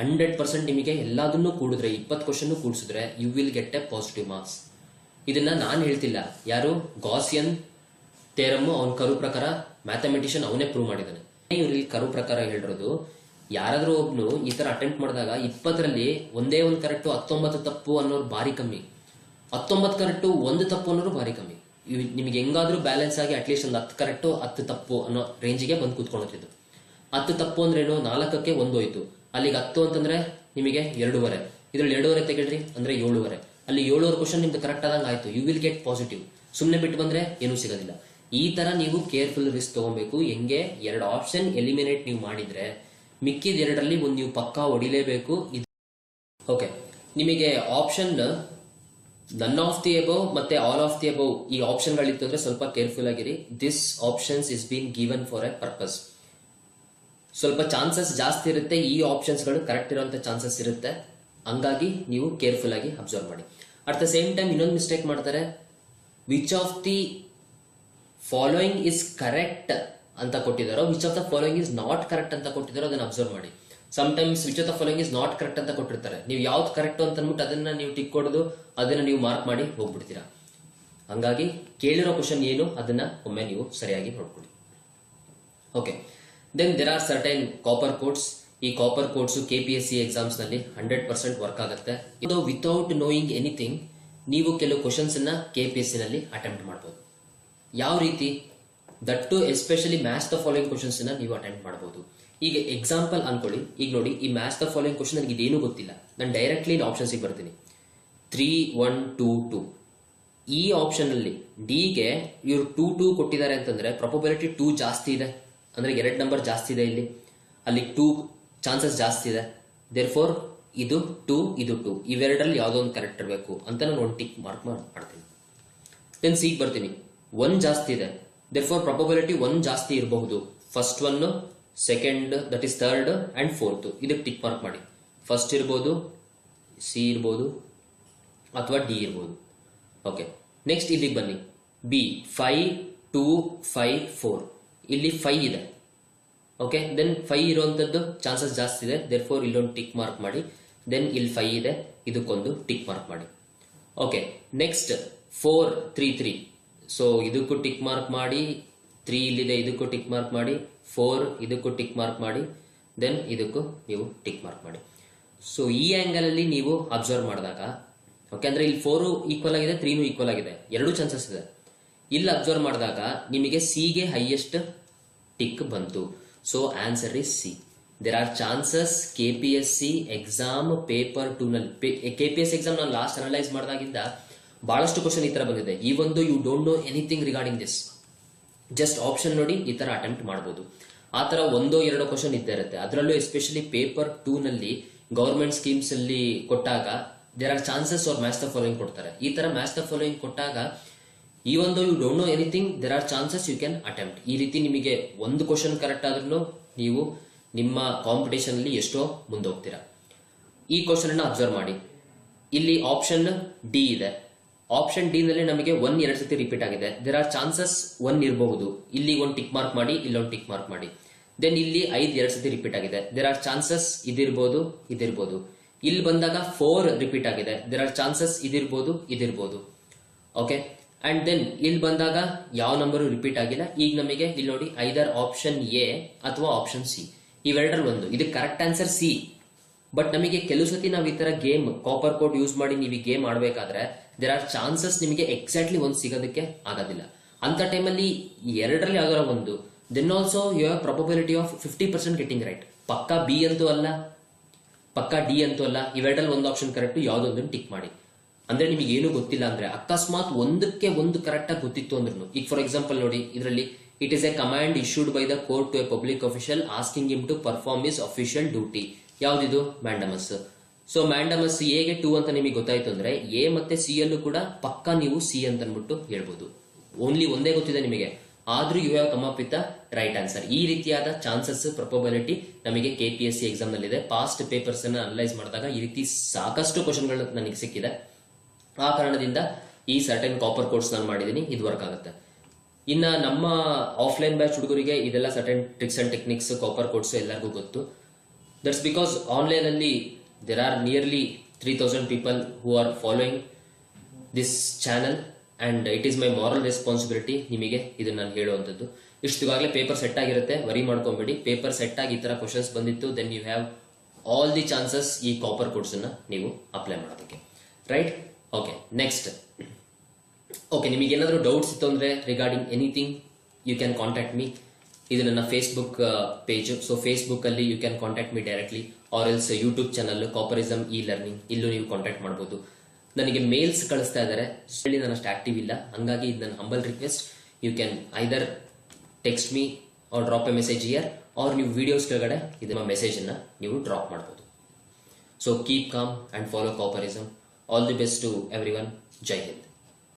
100% ನಿಮಗೆ ಎಲ್ಲದನ್ನೂ ಕೂಡಿದ್ರೆ 20 ಕ್ವಶನ್ ಕೂಡಿಸಿದ್ರೆ you will get a positive marks. ಇದನ್ನ ನಾನು ಹೇಳ್ತಿಲ್ಲ, ಯಾರು ಗಾಸಿಯನ್ ಥೇರಮ್ ಅವನ ಕರು ಪ್ರಕಾರ ಮ್ಯಾಥಮೆಟಿಷಿಯನ್ ಅವನೇ ಪ್ರೂವ್ ಮಾಡಿದ್ದಾನೆ. ಇವ್ರಲ್ಲಿ ಕರು ಪ್ರಕಾರ ಹೇಳಿರೋದು, ಯಾರಾದ್ರೂ ಒಬ್ನು ಈ ತರ ಅಟೆಂಪ್ಟ್ ಮಾಡಿದಾಗ 20ರಲ್ಲಿ ಒಂದೇ ಒಂದು ಕರೆಕ್ಟು 19 ತಪ್ಪು ಅನ್ನೋರು ಭಾರಿ ಕಮ್ಮಿ, 19 ಕರೆಕ್ಟು 1 ತಪ್ಪು ಅನ್ನೋರು ಭಾರಿ ಕಮ್ಮಿ. ನಿಮ್ಗೆ ಹೆಂಗಾದ್ರೂ ಬ್ಯಾಲೆನ್ಸ್ ಆಗಿ ಅಟ್ಲೀಸ್ಟ್ ಒಂದು 10 ಕರೆಕ್ಟು 10 ತಪ್ಪು ಅನ್ನೋ ರೇಂಜಿಗೆ ಬಂದು ಕೂತ್ಕೊಳ್ಳುತ್ತಿದ್ದು. 10 ತಪ್ಪು ಅಂದ್ರೇನು, 4ಕ್ಕೆ 1 ಹೋಯ್ತು, ಅಲ್ಲಿಗೆ 10 ಅಂತಂದ್ರೆ ನಿಮಗೆ 2.5, ಇದ್ರಲ್ಲಿ 2.5 ತೆಗೆಳ್ರಿ ಅಂದ್ರೆ 7.5, ಅಲ್ಲಿ 7 ಕ್ವಶನ್ ನಿಮ್ದು ಕರೆಕ್ಟ್ ಆದಂಗೆ ಆಯ್ತು, ಯು ವಿಲ್ ಗೆಟ್ ಪಾಸಿಟಿವ್. ಸುಮ್ಮನೆ ಬಿಟ್ಟು ಬಂದ್ರೆ ಏನೂ ಸಿಗೋದಿಲ್ಲ. ಈ ತರ ನೀವು ಕೇರ್ಫುಲ್ ರಿಸ್ಕ್ ತಗೊಬೇಕು. ಹೆಂಗೆ 2 ಆಪ್ಷನ್ ಎಲಿಮಿನೇಟ್ ನೀವು ಮಾಡಿದ್ರೆ ಮಿಕ್ಕಿದ 2ರಲ್ಲಿ ಒಂದು ನೀವು ಪಕ್ಕಾ ಹೊಡಿಲೇಬೇಕು. ಓಕೆ, ನಿಮಗೆ option none of the above ಮತ್ತೆ ಆಲ್ ಆಫ್ ದಿ ಅಬೌವ್ ಈ ಆಪ್ಷನ್ ಗಳಿತ್ತು ಅಂದ್ರೆ ಸ್ವಲ್ಪ ಕೇರ್ಫುಲ್ ಆಗಿರಿ. This options is been given for A purpose. ಸ್ವಲ್ಪ ಚಾನ್ಸಸ್ ಜಾಸ್ತಿ ಇರುತ್ತೆ, ಈ ಆಪ್ಷನ್ಸ್ ಗಳು ಕರೆಕ್ಟ್ ಇರುವಂತ ಚಾನ್ಸಸ್ ಇರುತ್ತೆ, ಹಂಗಾಗಿ ನೀವು ಕೇರ್ಫುಲ್ ಆಗಿ ಅಬ್ಸರ್ವ್ ಮಾಡಿ. ಅಟ್ ದ ಸೇಮ್ ಟೈಮ್ ಇನ್ನೊಂದು ಮಿಸ್ಟೇಕ್ ಮಾಡ್ತಾರೆ, which of the following is correct ಅಂತ ಕೊಟ್ಟಿದಾರೋ, which of the following is not correct ಅಂತ ಕೊಟ್ಟಿದಾರೋ ಅದನ್ನ ಅಬ್ಸರ್ವ್ ಮಾಡಿ. Sometimes which of the following is not correct ಅಂತ ಕೊಟ್ಟಿರ್ತಾರೆ, ನೀವು ಯಾವ್ದು ಕರೆಕ್ಟ್ ಅಂತ ಅಂದ್ಬಿಟ್ಟು ಅದನ್ನ ನೀವು ಟಿಕ್ ಹೊಡೆದು ಅದನ್ನ ನೀವು ಮಾರ್ಕ್ ಮಾಡಿ ಹೋಗ್ಬಿಡ್ತೀರಾ. ಹಂಗಾಗಿ ಕೇಳಿರೋ ಕ್ವಶನ್ ಏನು ಅದನ್ನ ಒಮ್ಮೆ ನೀವು ಸರಿಯಾಗಿ ನೋಡ್ಕೊಳ್ಳಿ. Okay, then there are certain copper codes. ಈ ಕಾಪರ್ ಕೋಡ್ಸ್ KPSC ಎಕ್ಸಾಮ್ಸ್ ನಲ್ಲಿ 100% ವರ್ಕ್ ಆಗುತ್ತೆ. ಇದು ವಿತೌಟ್ ನೋಯಿಂಗ್ ಎನಿಥಿಂಗ್ ನೀವು ಕೆಲವು ಕ್ವಶನ್ಸ್ ಅನ್ನ KPSC ನಲ್ಲಿ ಅಟೆಂಪ್ಟ್ ಮಾಡಬಹುದು. ಯಾವ ರೀತಿ? That to especially match the following questions ನ ನೀವು ಅಟೆಂಪ್ಟ್ ಮಾಡಬಹುದು. ಈಗ ಎಕ್ಸಾಂಪಲ್ ಅನ್ಕೊಳ್ಳಿ, ಈಗ ನೋಡಿ ಈ ಮ್ಯಾಚ್ ದ ಫಾಲೋಯಿಂಗ್ ಕ್ವಶನ್ ನನಗೆ ಇದೇನು ಗೊತ್ತಿಲ್ಲ, ನಾನು ಡೈರೆಕ್ಟ್ಲಿ ಆಪ್ಷನ್ಸ್ ಬರ್ತೀನಿ 3 1 2 2. ಈ ಆಪ್ಷನ್ ಅಲ್ಲಿ ಡಿಗೆ ಇವರು 2 2 ಕೊಟ್ಟಿದ್ದಾರೆ ಅಂತಂದ್ರೆ ಪ್ರೊಬಬಿಲಿಟಿ 2 ಜಾಸ್ತಿ ಇದೆ, ಅಂದ್ರೆ 2 ನಂಬರ್ ಜಾಸ್ತಿ ಇದೆ ಇಲ್ಲಿ, ಅಲ್ಲಿ 2 ಚಾನ್ಸಸ್ ಜಾಸ್ತಿ ಇದೆ. ದೇರ್ ಫೋರ್ ಇದು 2 ಇದು 2, ಇವೆರಡರಲ್ಲಿ ಯಾವುದೋ ಒಂದು ಕರೆಕ್ಟ್ ಇರಬೇಕು ಅಂತ ನಾನು ಒಂದು ಟಿಕ್ ಮಾರ್ಕ್ ಮಾಡ್ತೀನಿ. ದೆನ್ ಸಿಗ್ ಬರ್ತೀನಿ, 1 ಜಾಸ್ತಿ ಇದೆ, ದೇರ್ ಫೋರ್ ಪ್ರೊಬಬಿಲಿಟಿ 1 ಜಾಸ್ತಿ ಇರಬಹುದು. First 1, second that is third and fourth, ಇದಕ್ಕೆ ಟಿಕ್ ಮಾರ್ಕ್ ಮಾಡಿ. ಫಸ್ಟ್ ಇರ್ಬೋದು, ಸಿ ಇರ್ಬೋದು ಅಥವಾ ಡಿ ಇರ್ಬೋದು. ಓಕೆ, ನೆಕ್ಸ್ಟ್ ಇಲ್ಲಿಗೆ ಬನ್ನಿ, ಬಿ 5 2 5 4, ಇಲ್ಲಿ 5 ಇದೆ. ಓಕೆ, ದೆನ್ 5 ಇರುವಂತದ್ದು ಚಾನ್ಸಸ್ ಜಾಸ್ತಿ ಇದೆ, ದೇರ್ ಫೋರ್ ಇಲ್ಲೊಂದು ಟಿಕ್ ಮಾರ್ಕ್ ಮಾಡಿ. ದೆನ್ ಇಲ್ಲಿ 5 ಇದೆ, ಇದಕ್ಕೊಂದು ಟಿಕ್ ಮಾರ್ಕ್ ಮಾಡಿ. ಓಕೆ, ನೆಕ್ಸ್ಟ್ 4 3 3, ಸೊ ಇದಕ್ಕೂ ಟಿಕ್ ಮಾರ್ಕ್ ಮಾಡಿ. 3 ಇಲ್ಲಿದೆ, ಇದಕ್ಕೂ ಟಿಕ್ ಮಾರ್ಕ್ ಮಾಡಿ. 4 ಇದಕ್ಕೂ ಟಿಕ್ ಮಾರ್ಕ್ ಮಾಡಿ. ದೆನ್ ಇದಕ್ಕೂ ನೀವು ಟಿಕ್ ಮಾರ್ಕ್ ಮಾಡಿ. ಸೊ ಈ ಆಂಗಲ್ ಅಲ್ಲಿ ನೀವು ಅಬ್ಸರ್ವ್ ಮಾಡಿದಾಗ, ಓಕೆ, ಅಂದ್ರೆ ಇಲ್ಲಿ 4 ಈಕ್ವಲ್ ಆಗಿದೆ, 3 ಈಕ್ವಲ್ ಆಗಿದೆ, 2 ಚಾನ್ಸಸ್ ಇದೆ. ಇಲ್ಲಿ ಅಬ್ಸರ್ವ್ ಮಾಡಿದಾಗ ನಿಮಗೆ ಸಿ ಗೆ ಹೈಯೆಸ್ಟ್ ಟಿಕ್ ಬಂತು. So answer is C. There are chances KPSC exam paper 2 ನಲ್ಲಿ, KPSC ಎಕ್ಸಾಮ್ ನಾನು ಲಾಸ್ಟ್ ಅನಲೈಸ್ ಮಾಡಿದಾಗಿಂದ ಬಹಳಷ್ಟು ಕ್ವಶನ್ ಈ ತರ ಬಂದಿದೆ. ಈ ಒಂದು you don't know anything regarding this, just option ನೋಡಿ ಈ ತರ ಅಟೆಂಪ್ಟ್ ಮಾಡಬಹುದು. ಆ ತರ 1-2 ಕ್ವಶನ್ ಇದ್ದೇ ಇರುತ್ತೆ. ಅದರಲ್ಲೂ ಎಸ್ಪೆಷಲಿ ಪೇಪರ್ 2 ನಲ್ಲಿ ಗವರ್ಮೆಂಟ್ ಸ್ಕೀಮ್ಸ್ ಅಲ್ಲಿ ಕೊಟ್ಟಾಗ ದೇರ್ ಆರ್ ಚಾನ್ಸಸ್ ಅವ್ರು ಮ್ಯಾಚ್ ದ ಫಾಲೋಯಿಂಗ್ ಕೊಡ್ತಾರೆ. ಈ ತರ ಮ್ಯಾಚ್ ದ ಫಾಲೋಯಿಂಗ್ ಕೊಟ್ಟಾಗ ಈ ಒಂದು you don't know anything, there are chances you can attempt. ಈ ರೀತಿ ನಿಮಗೆ ಒಂದು ಕ್ವಶನ್ ಕರೆಕ್ಟ್ ಆದ್ರೂ ನೀವು ನಿಮ್ಮ ಕಾಂಪಿಟೇಷನ್ ಅಲ್ಲಿ ಎಷ್ಟೋ ಮುಂದೆ ಹೋಗ್ತೀರಾ. ಈ ಕ್ವಶನ್ ಅನ್ನ ಅಬ್ಸರ್ವ್ ಮಾಡಿ. ಇಲ್ಲಿ ಆಪ್ಷನ್ ಡಿ ಇದೆ, ಆಪ್ಷನ್ ಡಿ ನಲ್ಲಿ ನಮಗೆ 1 2 ಸತಿ ರಿಪೀಟ್ ಆಗಿದೆ, ದೇರ್ ಆರ್ ಚಾನ್ಸಸ್ 1 ಇರಬಹುದು. ಇಲ್ಲಿ ಒಂದು ಟಿಕ್ ಮಾರ್ಕ್ ಮಾಡಿ, ಇಲ್ಲೊಂದು ಟಿಕ್ ಮಾರ್ಕ್ ಮಾಡಿ. ದೆನ್ ಇಲ್ಲಿ 5 2 ಸತಿ ರಿಪೀಟ್ ಆಗಿದೆ, ದೇರ್ ಆರ್ ಚಾನ್ಸಸ್ ಇದಿರ್ಬೋದು ಇದಿರ್ಬೋದು. ಇಲ್ಲಿ ಬಂದಾಗ 4 ರಿಪೀಟ್ ಆಗಿದೆ, ದೇರ್ ಆರ್ ಚಾನ್ಸಸ್ ಇದಿರ್ಬೋದು ಇದಿರ್ಬೋದು. ಓಕೆ, ಅಂಡ್ ದೆನ್ ಇಲ್ಲಿ ಬಂದಾಗ ಯಾವ ನಂಬರು ರಿಪೀಟ್ ಆಗಿಲ್ಲ. ಈಗ ನಮಗೆ ಇಲ್ಲಿ ನೋಡಿ ಐದರ್ ಆಪ್ಷನ್ ಎ ಅಥವಾ ಆಪ್ಷನ್ ಸಿ, ಇವೆರಡರಲ್ಲಿ ಒಂದು. ಇದಕ್ಕೆ ಕರೆಕ್ಟ್ ಆನ್ಸರ್ ಸಿ. ಬಟ್ ನಮಗೆ ಕೆಲವು ಸತಿ ನಾವು ಈ ತರ ಗೇಮ್ ಕಾಪರ್ ಕೋಡ್ ಯೂಸ್ ಮಾಡಿ ನೀವು ಗೇಮ್ ಆಡಬೇಕಾದ್ರೆ ದೇರ್ ಆರ್ ಚಾನ್ಸಸ್ ನಿಮಗೆ ಎಕ್ಸಾಕ್ಟ್ಲಿ ಒಂದು ಸಿಗೋದಕ್ಕೆ ಆಗೋದಿಲ್ಲ. ಅಂತ ಟೈಮಲ್ಲಿ ಎರಡರಲ್ಲಿ ಯಾವ್ದಾರ ಒಂದು, then also you have probability of 50% getting right. ಪಕ್ಕಾ ಬಿ ಅಂತೂ ಅಲ್ಲ, ಪಕ್ಕಾ ಡಿ ಅಂತೂ ಅಲ್ಲ, ಇವೆರಡರಲ್ಲಿ ಒಂದು ಆಪ್ಷನ್ ಕರೆಕ್ಟ್, ಯಾವ್ದೊಂದನ್ನು ಟಿಕ್ ಮಾಡಿ. ಅಂದ್ರೆ ನಿಮಗೆ ಏನು ಗೊತ್ತಿಲ್ಲ ಅಂದ್ರೆ, ಅಕಸ್ಮಾತ್ ಒಂದಕ್ಕೆ ಒಂದು ಕರೆಕ್ಟ್ ಆಗಿ ಗೊತ್ತಿತ್ತು ಅಂದ್ರೂ, ಈಗ ಫಾರ್ ಎಕ್ಸಾಂಪಲ್ ನೋಡಿ ಇದರಲ್ಲಿ it is a command issued by the court to a public official asking him to perform is official duty. ಯಾವ್ದಿದು? ಮ್ಯಾಂಡಮಸ್. ಸೊ ಮ್ಯಾಂಡಮಸ್ ಎಗೆ 2 ಅಂತ ನಿಮಗೆ ಗೊತ್ತಾಯ್ತು ಅಂದ್ರೆ ಎ ಮತ್ತೆ ಸಿ ಅಲ್ಲೂ ಕೂಡ ಪಕ್ಕಾ ನೀವು ಸಿ ಅಂತ ಅನ್ಬಿಟ್ಟು ಹೇಳ್ಬೋದು. ಓನ್ಲಿ ಒಂದೇ ಗೊತ್ತಿದೆ ನಿಮಗೆ, ಆದ್ರೂ you have come up with right answer. ಈ ರೀತಿಯಾದ ಚಾನ್ಸಸ್ ಪ್ರೊಬಬಿಲಿಟಿ ನಮಗೆ KPSC ಎಕ್ಸಾಮ್ ನಲ್ಲಿ ಇದೆ. ಪಾಸ್ಟ್ ಪೇಪರ್ಸ್ ಅನ್ನ ಅನಲೈಸ್ ಮಾಡಿದಾಗ ಈ ರೀತಿ ಸಾಕಷ್ಟು ಕ್ವಶನ್ಗಳು ನನಗೆ ಸಿಕ್ಕಿದೆ. ಆ ಕಾರಣದಿಂದ ಈ ಸರ್ಟನ್ ಕಾಪರ್ ಕೋರ್ಸ್ ನಾನು ಮಾಡಿದೀನಿ, ಇದು ವರ್ಕ್ ಆಗುತ್ತೆ. ಇನ್ನ ನಮ್ಮ ಆಫ್ಲೈನ್ ಬ್ಯಾಚ್ ಹುಡುಗರಿಗೆ ಇದೆಲ್ಲ certain tricks and techniques copper course ಎಲ್ಲರಿಗೂ ಗೊತ್ತು. ದಟ್ಸ್ ಬಿಕಾಸ್ ಆನ್ಲೈನ್ ಅಲ್ಲಿ there are nearly 3000 people who are following this channel and it is my moral responsibility ನಿಮಗೆ ಇದನ್ನ ನಾನು ಹೇಳುವಂಥದ್ದು. ಇಷ್ಟುಗಾಗಲೇ ಪೇಪರ್ ಸೆಟ್ ಆಗಿರುತ್ತೆ, ವರಿ ಮಾಡ್ಕೊಂಬೇಡಿ. ಪೇಪರ್ ಸೆಟ್ ಆಗಿ ಈ ತರ ಕ್ವಶನ್ಸ್ ಬಂದಿತ್ತು, then you have all the chances ಈ ಕಾಪರ್ ಕೋರ್ಸ್ ಅನ್ನ ನೀವು ಅಪ್ಲೈ ಮಾಡೋದಕ್ಕೆ. ರೈಟ್? Okay, next. ಓಕೆ, ನಿಮಗೆ ಏನಾದರೂ ಡೌಟ್ಸ್ ಇತ್ತು ಅಂದ್ರೆ regarding anything you can contact me. ಇದು ನನ್ನ ಫೇಸ್ಬುಕ್ ಪೇಜ್. ಸೊ ಫೇಸ್ಬುಕ್ ಅಲ್ಲಿ you can contact me directly, or else YouTube channel Coparism e learning, ಇಲ್ಲೂ ನೀವು ಕಾಂಟ್ಯಾಕ್ಟ್ ಮಾಡಬಹುದು. ನನಗೆ ಮೇಲ್ಸ್ ಕಳಿಸ್ತಾ ಇದ್ದಾರೆ, ನಾನು ಅಷ್ಟು ಆಕ್ಟಿವ್ ಇಲ್ಲ, ಹಂಗಾಗಿ ಇದು ನನ್ನ humble request. You can either text me or drop a message here, or ನೀವು ವಿಡಿಯೋಸ್ ಕೆಳಗಡೆ ಇದನ್ನ ಮೆಸೇಜ್ ಅನ್ನ ನೀವು ಡ್ರಾಪ್ ಮಾಡಬಹುದು. So keep calm and follow Coparism. All the best to everyone. ಜೈ ಹಿಂದ್.